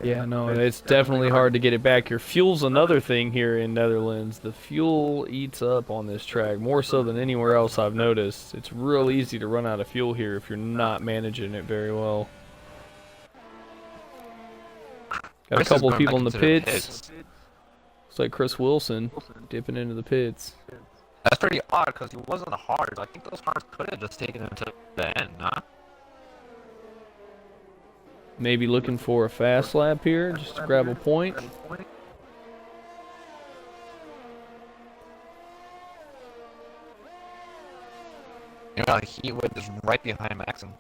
Yeah, no, it's definitely hard to get it back. Your fuel's another thing here in Netherlands. The fuel eats up on this track, more so than anywhere else I've noticed. It's real easy to run out of fuel here if you're not managing it very well. Got a couple of people in the pits. Looks like Chris Wilson dipping into the pits. That's pretty odd because he wasn't hard. I think those cars could have just taken him to the end, huh? Maybe looking for a fast lap here, just to grab a point. He was just right behind Maxim.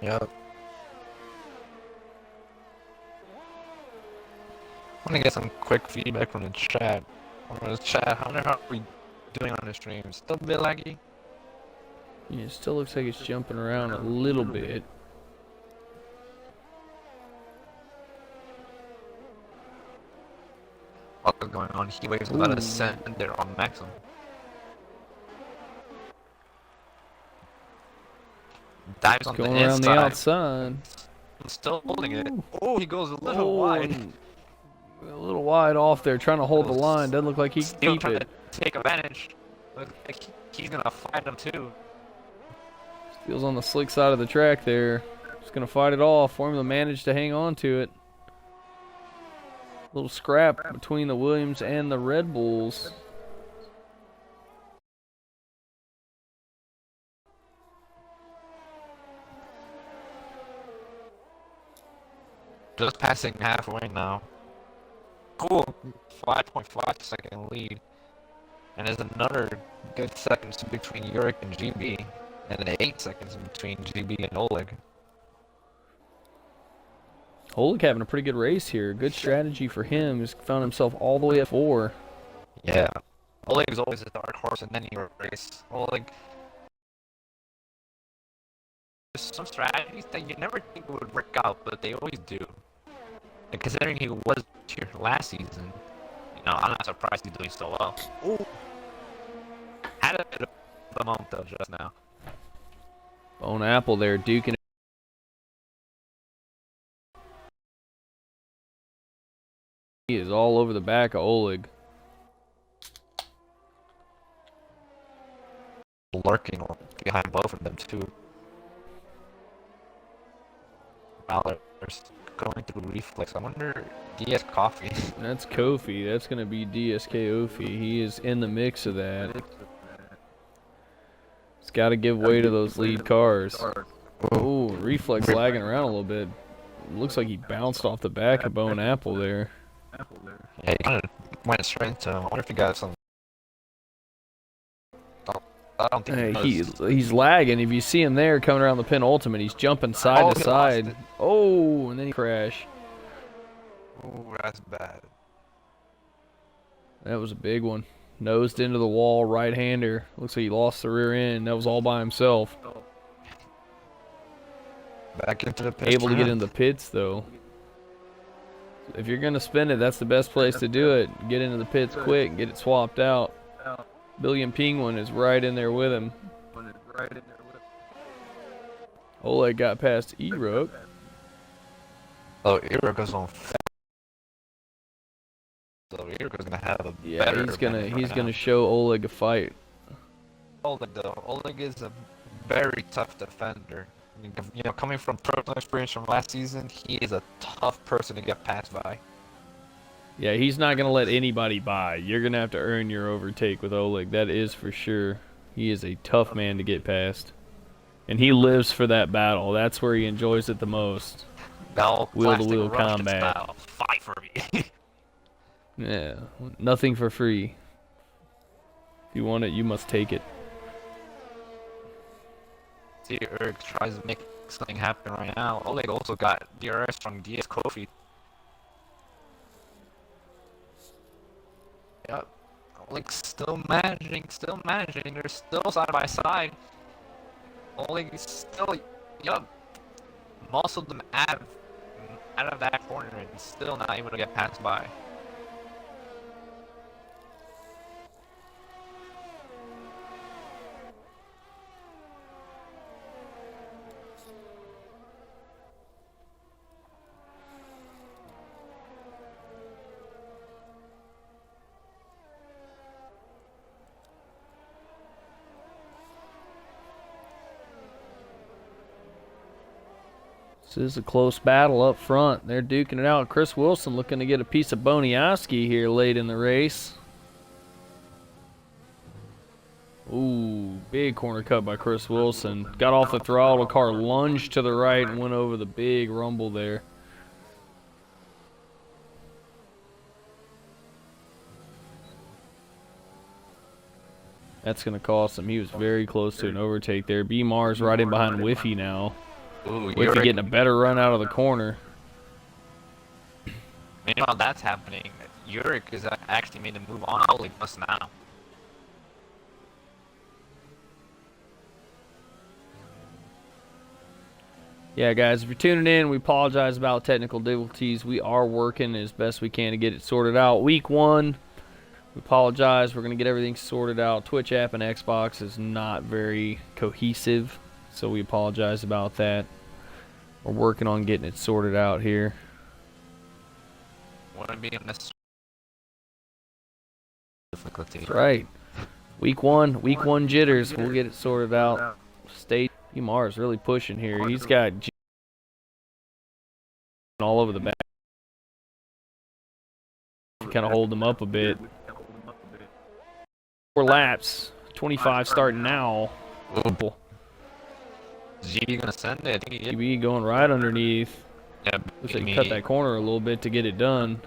Yep. I'm gonna get some quick feedback from the chat. How are we doing on the stream? Still a bit laggy? Yeah, it still looks like it's jumping around a little bit. What's going on? He waves about a cent there on Maxim. Dives on Going the around inside. the outside. Still holding it. Oh, he goes a little wide. A little wide off there, trying to hold the line. Doesn't look like he can keep trying it. to take advantage. Looks like he's gonna fight him too. Steele's on the slick side of the track there. Just gonna fight it off. Formula managed to hang on to it. Little scrap between the Williams and the Red Bulls. Just passing halfway now. Cool. 5.5 second lead. And there's another good seconds between Yurik and GB. And then 8 seconds between GB and Oleg. Oleg having a pretty good race here. Good strategy for him. He's found himself all the way at 4. Yeah. Oleg is always a dark horse in any race. Oleg. There's some strategies that you never think would work out, but they always do. And considering he was here last season, I'm not surprised he's doing so well. Ooh. Had a bit of a moment though just now. Bone Apple there, duking. He is all over the back of Oleg. Lurking behind both of them too. Balor's going through reflex. I wonder DS Coffee. That's Kofi. That's going to be DSK Ofi. He is in the mix of that. It's got to give way to those lead cars. Oh, reflex lagging around a little bit. Looks like he bounced off the back of Bone Apple there. Yeah, he kind of went straight into him. I wonder if he got some. I don't think he's lagging. If you see him there coming around the pin ultimate, he's jumping side to side. Oh, and then he crashed. Oh, that's bad. That was a big one. Nosed into the wall, right-hander. Looks like he lost the rear end. That was all by himself. Back into the pits. Able to get in the pits, though. If you're going to spin it, that's the best place to do it. Get into the pits quick and get it swapped out. Billion Penguin is right in there with him. Oleg got past E-Rook. Oh, E-Rook is on fast. So E-Rook is gonna have a better he's gonna show Oleg a fight. Oleg though. Oleg is a very tough defender. You know, coming from personal experience from last season, he is a tough person to get passed by. Yeah, he's not going to let anybody by. You're going to have to earn your overtake with Oleg. That is for sure. He is a tough man to get past. And he lives for that battle. That's where he enjoys it the most. Wheel-to-wheel combat. Style. Fight for me. Yeah, nothing for free. If you want it, you must take it. See, Eric tries to make something happen right now. Oleg also got DRS from DS Kofi. Yep. Oleg still managing. They're still side by side. Oleg is still, yep, muscled them out of that corner and still not able to get passed by. This is a close battle up front. They're duking it out. Chris Wilson looking to get a piece of Boniowski here late in the race. Ooh, big corner cut by Chris Wilson. Got off the throttle, car lunged to the right and went over the big rumble there. That's going to cost him. He was very close to an overtake there. B Mars right in behind Whiffy now. Ooh, Whiffy getting a better run out of the corner. Meanwhile, that's happening. Yurik is actually made a move on Oleg just now. Yeah, guys, if you're tuning in, we apologize about technical difficulties. We are working as best we can to get it sorted out. Week 1, we apologize. We're going to get everything sorted out. Twitch app and Xbox is not very cohesive, so we apologize about that. We're working on getting it sorted out here. Wouldn't be unnecessary difficulty. That's right. Week one jitters. We'll get it sorted out. Stay. Mars really pushing here. He's got all over the back. Kind of hold him up a bit. 4 laps. 25 starting now. Ooh. Is GB gonna send it? I think he did. GB going right underneath. Yeah, Looks like he cut that corner a little bit to get it done.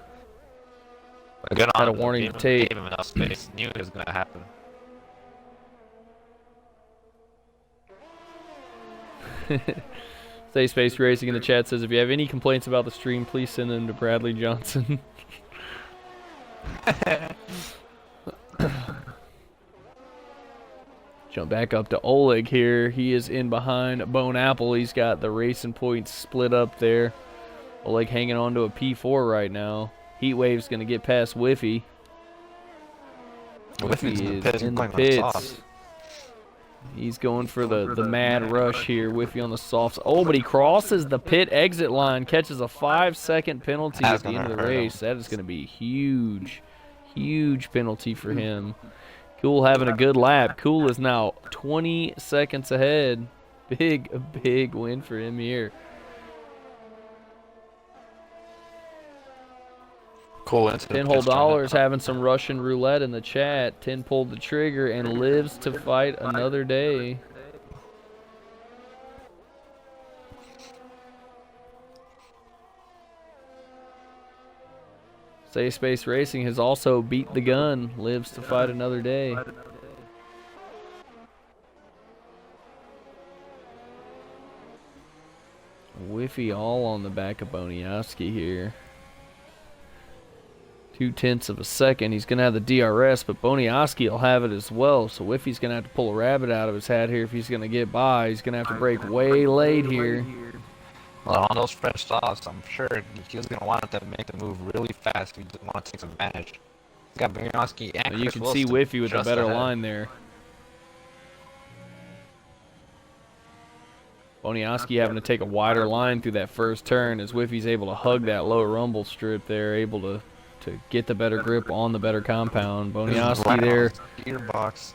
Good on Had a him. warning to take. Gave him enough space. Knew it was gonna happen. Stay Space Racing in the chat says, if you have any complaints about the stream, please send them to Bradley Johnson. Jump back up to Oleg here. He is in behind Bone Apple. He's got the racing points split up there. Oleg hanging on to a P4 right now. Heatwave's going to get past Whiffy. Whiffy is in the pits. He's going for the mad rush here. Whiffy on the softs. Oh, but he crosses the pit exit line. Catches a 5-second penalty at the end of the race. That is going to be huge. Huge penalty for him. Cool having a good lap. Cool is now 20 seconds ahead. Big win for him here. Cool. $10 having some Russian roulette in the chat. 10 pulled the trigger and lives to fight another day. Stay Space Racing has also beat the gun. Lives to fight another day. Whiffy all on the back of Boniowski here. 0.2 of a second. He's going to have the DRS, but Boniowski will have it as well. So Whiffy's going to have to pull a rabbit out of his hat here if he's going to get by. He's going to have to brake way late here. Well, on those fresh softs, I'm sure he was going to want to make the move really fast. He didn't want to take some advantage. He's got Boniowski and You Chris can Wilson see Whiffy with a just better ahead. line there. Boniowski having to take a wider line through that first turn as Whiffy's able to hug that low rumble strip there, able to get the better grip on the better compound. Boniowski there. Gearbox.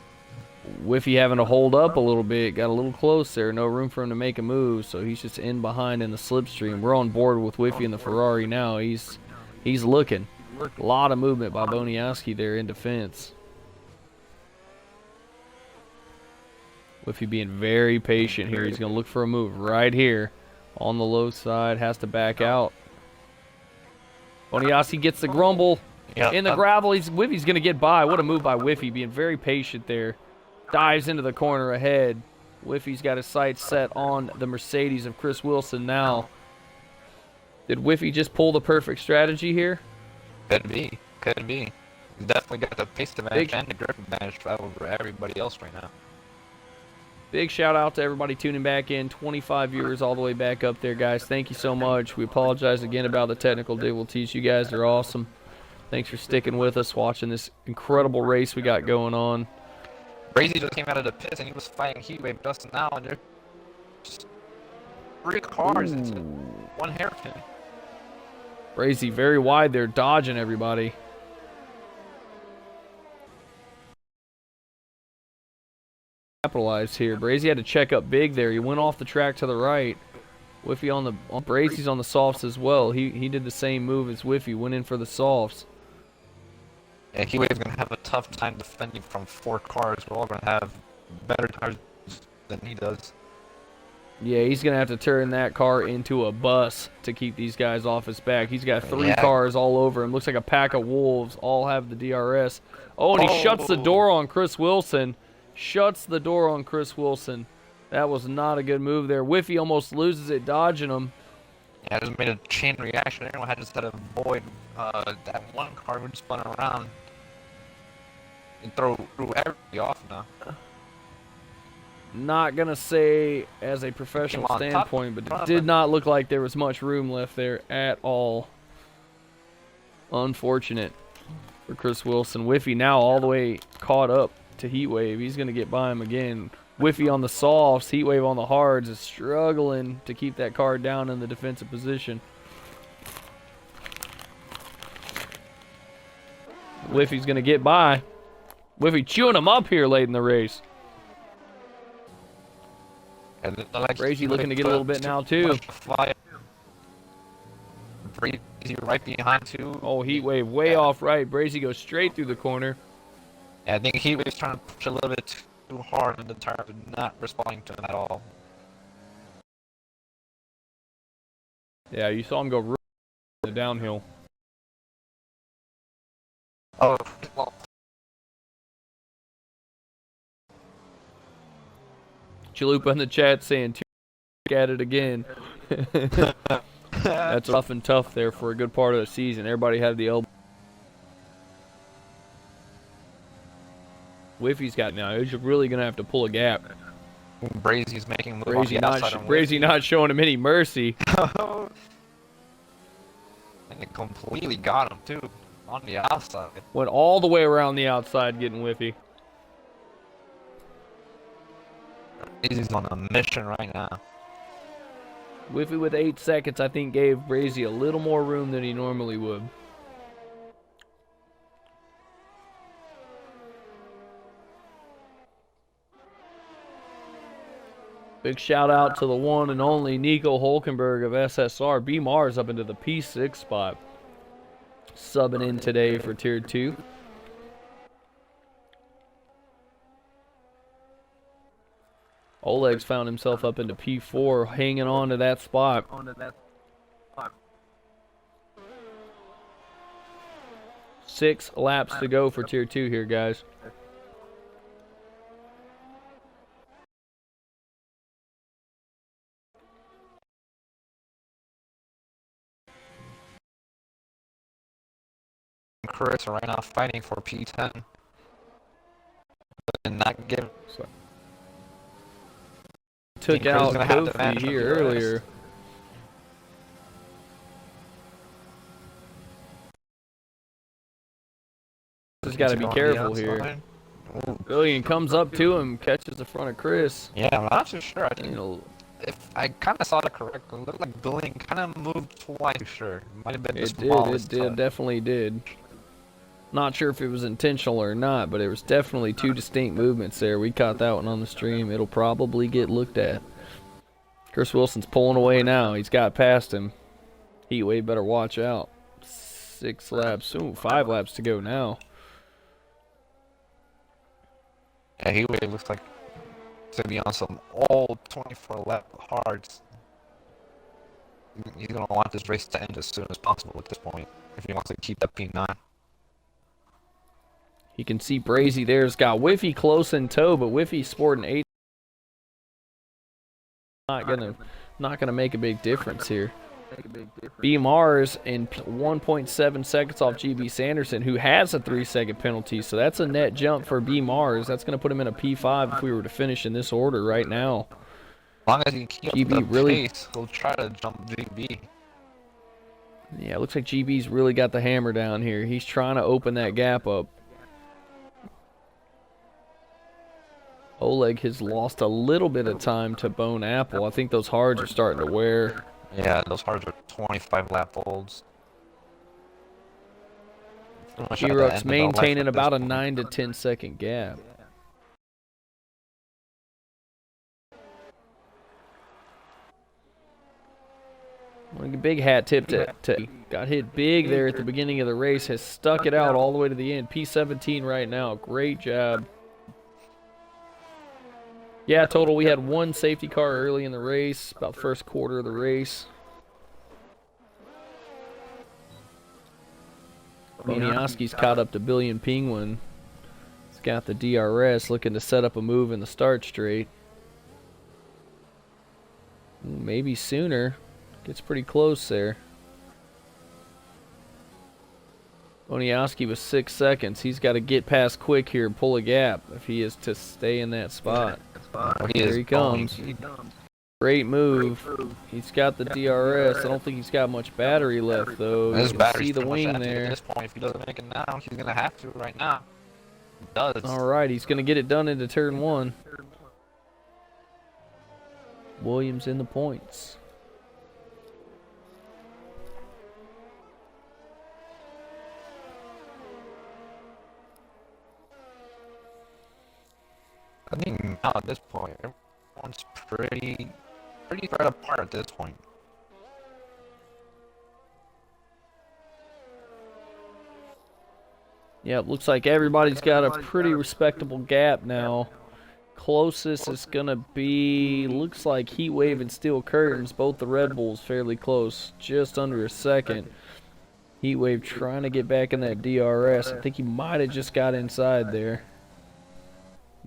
Whiffy having to hold up a little bit, got a little close there, no room for him to make a move, so he's just in behind in the slipstream. We're on board with Whiffy in the Ferrari now. He's looking. A lot of movement by Boniowski there in defense. Whiffy being very patient here. He's going to look for a move right here on the low side, has to back out. Boniowski gets the grumble in the gravel. Whiffy's going to get by. What a move by Whiffy, being very patient there. Dives into the corner ahead. Whiffy's got his sights set on the Mercedes of Chris Wilson now. Did Whiffy just pull the perfect strategy here? Could be. Could be. He's definitely got the pace advantage and the grip advantage over everybody else right now. Big shout out to everybody tuning back in. 25 viewers all the way back up there, guys. Thank you so much. We apologize again about the technical difficulties. You guys are awesome. Thanks for sticking with us, watching this incredible race we got going on. Brazy just came out of the pits and he was fighting Heatwave just now, and they're just 3 cars into 1 hairpin. Brazy very wide there, dodging everybody. Capitalized here. Brazy had to check up big there. He went off the track to the right. Whiffy on Brazy's on the softs as well. He did the same move as Whiffy, went in for the softs. Yeah, Heatwave's gonna have a tough time defending from 4 cars. We're all gonna have better tires than he does. Yeah, he's gonna have to turn that car into a bus to keep these guys off his back. He's got 3 cars all over him. Looks like a pack of wolves. All have the DRS. Oh, and he shuts the door on Chris Wilson. Shuts the door on Chris Wilson. That was not a good move there. Whiffy almost loses it, dodging him. Yeah, just made a chain reaction. Everyone had to avoid that 1 car who just spun around and threw everybody off now. Not gonna say as a professional standpoint, but it did not look like there was much room left there at all. Unfortunate for Chris Wilson. Whiffy now all the way caught up to Heatwave. He's gonna get by him again. Whiffy on the softs, Heatwave on the hards is struggling to keep that car down in the defensive position. Whiffy's gonna get by. Whiffy chewing him up here late in the race. Brazy looking to get a little bit now too. Brazy right behind too. Oh, Heatwave way off right. Brazy goes straight through the corner. Yeah, I think Heatwave's trying to push a little bit too hard, and the tire is not responding to him at all. Yeah, you saw him go real the downhill. Oh, well. Chalupa in the chat saying, at it again. That's rough and tough there for a good part of the season. Everybody had the elbow. Whiffy's got now. He's really going to have to pull a gap. Brazy's making move on the outside. Brazy not showing him any mercy. And it completely got him, too, on the outside. Went all the way around the outside getting Whiffy. Brazy's on a mission right now. Whiffy with 8 seconds, I think, gave Brazy a little more room than he normally would. Big shout out to the one and only Nico Hulkenberg of SSR. B Mars up into the P6 spot. Subbing in today for Tier 2. Oleg's found himself up into P4, hanging on to that spot. 6 laps to go for Tier 2 here, guys. Chris right now fighting for P10. But not give. Took out Kofi here earlier. Just got to be careful here. Billion comes up to him, catches the front of Chris. Yeah, I'm not too sure. I think if I kind of saw it correctly, it looked like Billion kind of moved twice. Sure, might have been. It did. It did. Definitely did. Not sure if it was intentional or not, but there was definitely two distinct movements there. We caught that one on the stream. It'll probably get looked at. Chris Wilson's pulling away now. He's got past him. Heatwave better watch out. 6 laps. Ooh, 5 laps to go now. Yeah, Heatwave looks like to be on some all 24 lap hards. He's gonna want this race to end as soon as possible at this point if he wants to keep that P9. You can see Brazy there's got Whiffy close in tow, but Whiffy's sporting 8. Not gonna make a big difference here. B Mars in 1.7 seconds off GB Sanderson, who has a 3-second penalty, so that's a net jump for B Mars. That's gonna put him in a P5 if we were to finish in this order right now. As long as he keeps GB the really pace, he'll try to jump GB. Yeah, it looks like GB's really got the hammer down here. He's trying to open that gap up. Oleg has lost a little bit of time to Bone Apple. I think those hards are starting to wear. Yeah, those hards are 25 lap olds. G-Ruck's maintaining about a 9 to 10 second gap. A big hat tip to got hit big there at the beginning of the race, has stuck it out all the way to the end. P17 right now. Great job. Yeah, total, we had 1 safety car early in the race, about the first quarter of the race. Boniowski's caught up to Billion Penguin. He's got the DRS, looking to set up a move in the start straight. Maybe sooner. Gets pretty close there. Boniowski was 6 seconds. He's got to get past quick here and pull a gap if he is to stay in that spot. Here he comes. Great move. He's got the DRS. I don't think he's got much battery left, though. You can see the wing there. At this point, if he doesn't make it now, he's going to have to right now. He does. All right, he's going to get it done into turn 1. Williams in the points. I think now at this point, everyone's pretty spread apart at this point. Yeah, it looks like everybody's got a pretty respectable gap now. Closest is going to be, looks like Heatwave and Steel Curtains, both the Red Bulls fairly close, just under a second. Heatwave trying to get back in that DRS. I think he might have just got inside there.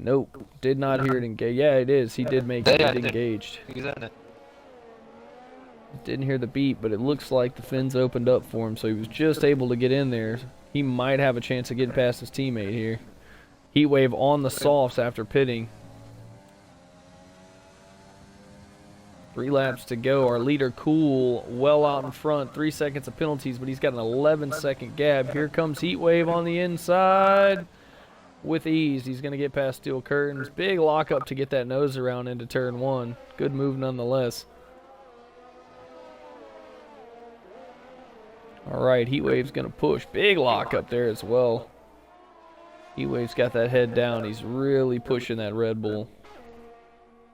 Nope, did not hear it engage. Yeah, it is. He did make it engaged. He's in it. Didn't hear the beep, but it looks like the fins opened up for him, so he was just able to get in there. He might have a chance of getting past his teammate here. Heatwave on the softs after pitting. 3 laps to go. Our leader, Cool, well out in front. 3 seconds of penalties, but he's got an 11-second gap. Here comes Heatwave on the inside. With ease, he's going to get past Steel Curtains. Big lockup to get that nose around into turn 1. Good move nonetheless. All right, Heatwave's going to push. Big lockup there as well. Heatwave's got that head down. He's really pushing that Red Bull.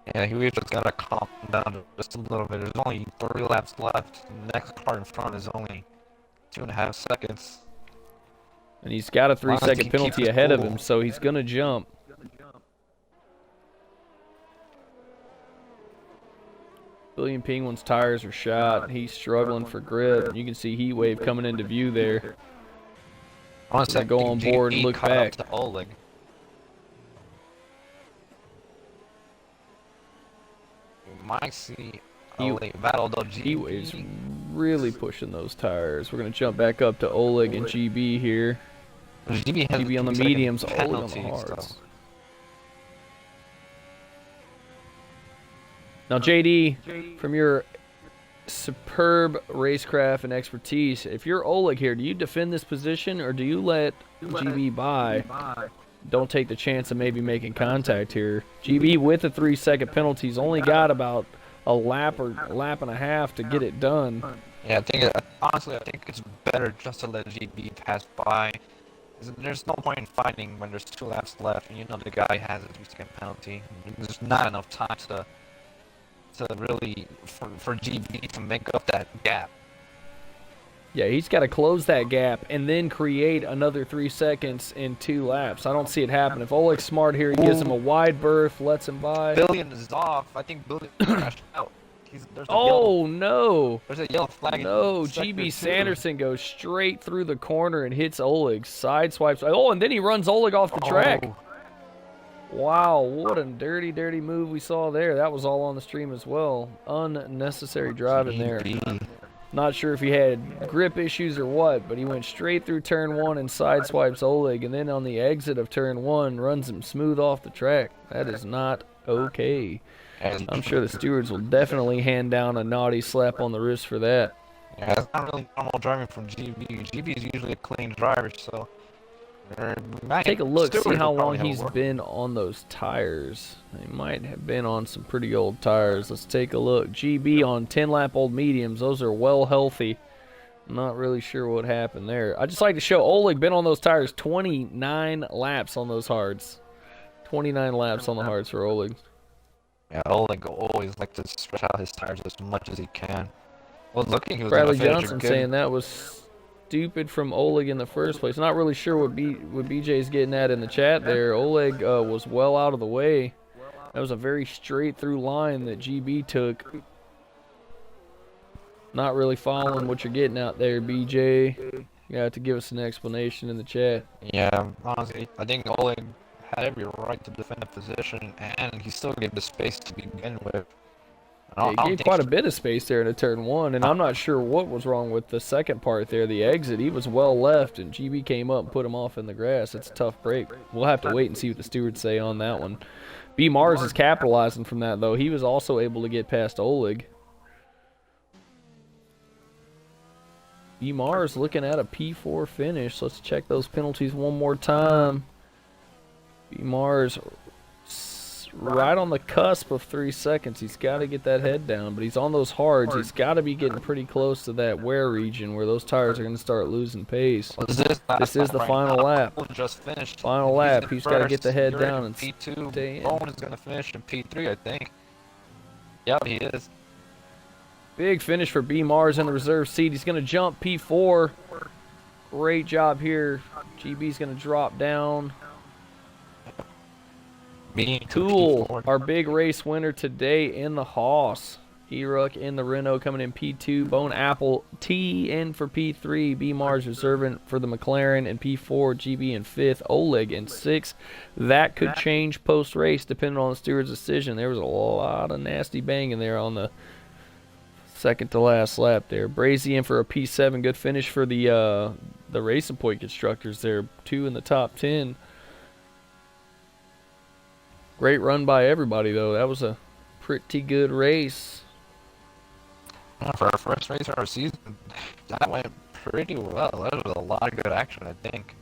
Yeah, Heatwave's just got to calm down just a little bit. There's only 3 laps left. The next car in front is only 2.5 seconds. And he's got a 3-second penalty ahead of him, so he's going to jump. Billion Penguin's tires are shot. He's struggling for grip. You can see Heatwave coming into view there. I want to go on board and look back. To Oleg. You might see Oleg battle the Heatwave's really pushing those tires. We're going to jump back up to Oleg and GB here. GB on the mediums, Oleg on the hards. Now, JD, from your superb racecraft and expertise, if you're Oleg here, do you defend this position or do you let GB by? Don't take the chance of maybe making contact here. GB with a 3-second penalty, he's only got about a lap or a lap and a half to get it done. Yeah, honestly, I think it's better just to let GB pass by. There's no point in fighting when there's 2 laps left, and you know the guy has a 2-second penalty. There's not enough time to really for GB to make up that gap. Yeah, he's got to close that gap and then create another 3 seconds in 2 laps. I don't see it happen. If Oleg's smart here, he gives him a wide berth, lets him by. Billion is off. I think Billion crashed out. No! There's a yellow flag. No, GB Sanderson goes straight through the corner and hits Oleg. Sideswipes. Oh, and then he runs Oleg off the track. Wow, what a dirty, dirty move we saw there. That was all on the stream as well. Unnecessary driving there. Not sure if he had grip issues or what, but he went straight through turn 1 and sideswipes Oleg, and then on the exit of turn 1 runs him smooth off the track. That is not okay. I'm sure the stewards will definitely hand down a naughty slap on the wrist for that. Yeah, that's not really normal driving from GB. GB is usually a clean driver, so... Take a look, see how long he's been on those tires. He might have been on some pretty old tires. Let's take a look. GB on 10-lap old mediums. Those are well healthy. I'm not really sure what happened there. I just like to show Oleg been on those tires 29 laps on those hards. 29 laps on the hards for Oleg. Yeah, Oleg always likes to stretch out his tires as much as he can. Well, looking, he was Bradley Johnson saying that was stupid from Oleg in the first place. Not really sure what BJ's getting at in the chat there. Oleg was well out of the way. That was a very straight through line that GB took. Not really following what you're getting out there, BJ. You have to give us an explanation in the chat. Yeah, honestly, I think Oleg had every right to defend the position, and he still gave the space to begin with. Yeah, he gave quite a bit of space there in a turn 1, and I'm not sure what was wrong with the second part there, the exit. He was well left, and GB came up and put him off in the grass. It's a tough break. We'll have to wait and see what the stewards say on that one. B. Mars is capitalizing from that, though. He was also able to get past Oleg. B. Mars looking at a P4 finish. Let's check those penalties one more time. B. Mars right on the cusp of 3 seconds. He's got to get that head down, but he's on those hards. He's got to be getting pretty close to that wear region where those tires are going to start losing pace. This is the final lap. Just finished. Final lap. He's got to get the head down and P2. stay in. Bone is going to finish in P3, I think. Yep, he is. Big finish for B. Mars in the reserve seat. He's going to jump P4. Great job here. GB's going to drop down. Tool, our big race winner today in the Haas. Eruk in the Renault coming in P2. Bone Apple T in for P3. B. Mars reserving for the McLaren in P4. GB in 5th. Oleg in 6th. That could change post-race depending on the steward's decision. There was a lot of nasty banging there on the second to last lap there. Brazy in for a P7. Good finish for the Racing Point constructors there. 2 in the top 10. Great run by everybody, though. That was a pretty good race. For our first race of our season, that went pretty well. That was a lot of good action, I think.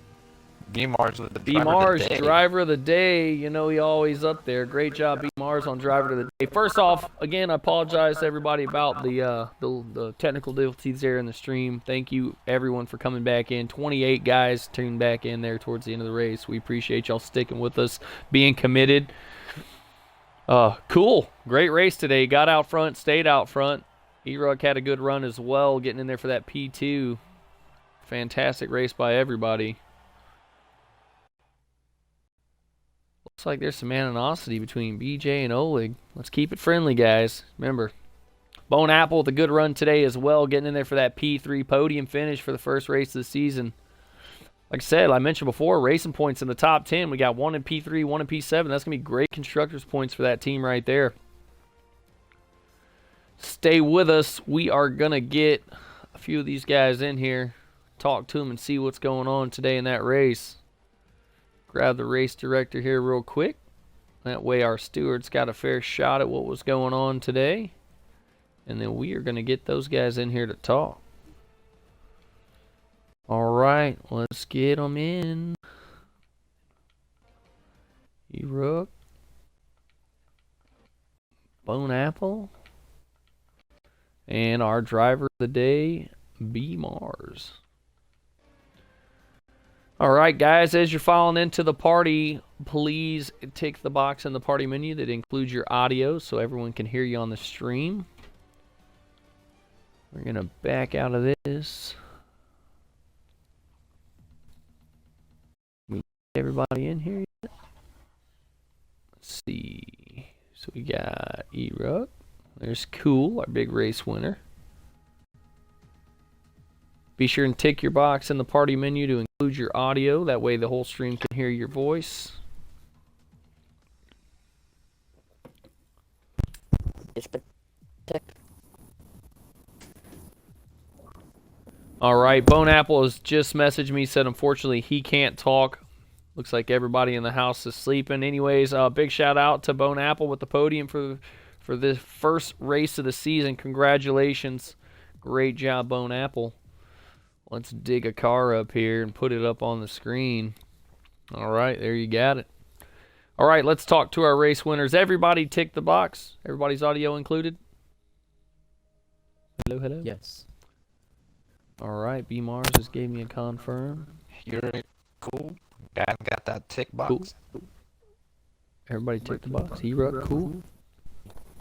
B-Mars with the driver of the day. You know he always up there. Great job, B-Mars, on driver of the day. First off, again, I apologize to everybody about the technical difficulties there in the stream. Thank you, everyone, for coming back in. 28 guys tuned back in there towards the end of the race. We appreciate y'all sticking with us, being committed. Cool. Great race today. Got out front, stayed out front. Eruk had a good run as well, getting in there for that P2. Fantastic race by everybody. Looks like there's some animosity between BJ and Oleg. Let's keep it friendly, guys. Remember, Bone Apple with a good run today as well, getting in there for that P3 podium finish for the first race of the season. Like I said, I mentioned before, Racing Points in the top 10. We got 1 in P3, 1 in P7. That's going to be great constructors points for that team right there. Stay with us. We are going to get a few of these guys in here, talk to them, and see what's going on today in that race. Grab the race director here real quick. That way our stewards got a fair shot at what was going on today. And then we are going to get those guys in here to talk. All right, let's get them in. Eruk. Bone Apple. And our driver of the day, B. Mars. All right, guys, as you're filing into the party, please tick the box in the party menu that includes your audio so everyone can hear you on the stream. We're going to back out of this. We get everybody in here yet? Let's see. So we got E-Ruck. There's Cool, our big race winner. Be sure and tick your box in the party menu to include your audio. That way the whole stream can hear your voice. It's been ticked. All right, Bone Apple has just messaged me, said unfortunately he can't talk. Looks like everybody in the house is sleeping. Anyways, big shout out to Bone Apple with the podium for this first race of the season. Congratulations. Great job, Bone Apple. Let's dig a car up here and put it up on the screen. All right, there you got it. All right, let's talk to our race winners. Everybody tick the box. Everybody's audio included? Hello, hello? Yes. All right, B Mars just gave me a confirm. You're cool. Got that tick box. Cool. Everybody tick the box. E-Ruck, cool.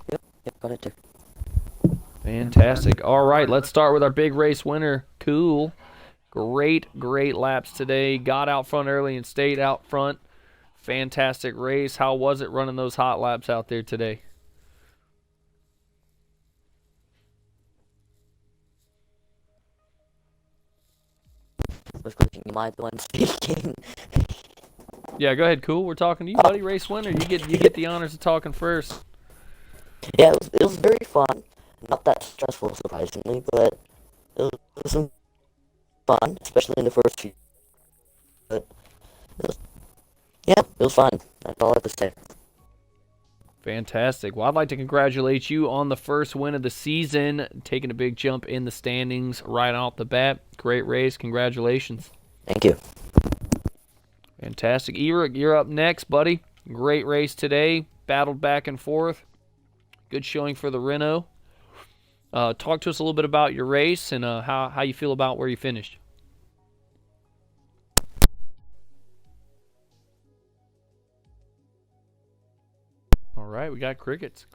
Yep, got it ticked. Fantastic. All right, let's start with our big race winner, Cool. Great laps today. Got out front early and stayed out front. Fantastic race. How was it running those hot laps out there today? Was clicking. You might the one speaking. Yeah, go ahead, Cool. We're talking to you, buddy. Race winner. You get the honors of talking first. Yeah, it was very fun. Not that stressful, surprisingly, but it was some fun, especially in the first few. But it was fun. That's all I have to say. Fantastic. Well, I'd like to congratulate you on the first win of the season, taking a big jump in the standings right off the bat. Great race. Congratulations. Thank you. Fantastic. E-Ruck, you're up next, buddy. Great race today. Battled back and forth. Good showing for the Renault. Talk to us a little bit about your race and how you feel about where you finished. All right, we got crickets.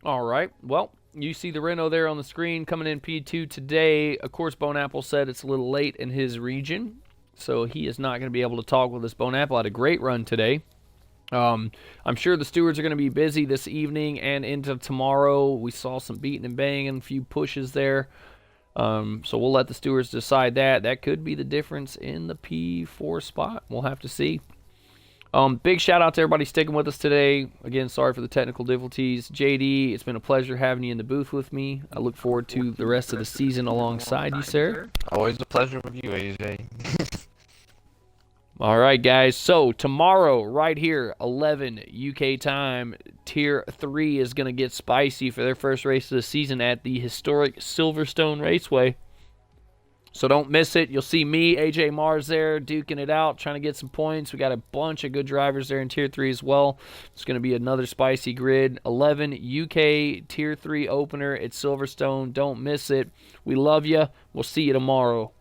All right, well, you see the Renault there on the screen coming in P2 today. Of course, Bone Apple said it's a little late in his region, so he is not going to be able to talk with us. Bone Apple had a great run today. I'm sure the stewards are going to be busy this evening and into tomorrow. We saw some beating and banging, a few pushes there. So we'll let the stewards decide that. That could be the difference in the P4 spot. We'll have to see. Big shout out to everybody sticking with us today. Again, sorry for the technical difficulties. JD, it's been a pleasure having you in the booth with me. I look forward to the rest of the season alongside you, sir. Always a pleasure with you, AJ. All right, guys. So tomorrow, right here, 11 UK time, Tier 3 is going to get spicy for their first race of the season at the historic Silverstone Raceway. So don't miss it. You'll see me, AJ Mars there, duking it out, trying to get some points. We got a bunch of good drivers there in Tier 3 as well. It's going to be another spicy grid. 11 UK Tier 3 opener at Silverstone. Don't miss it. We love you. We'll see you tomorrow.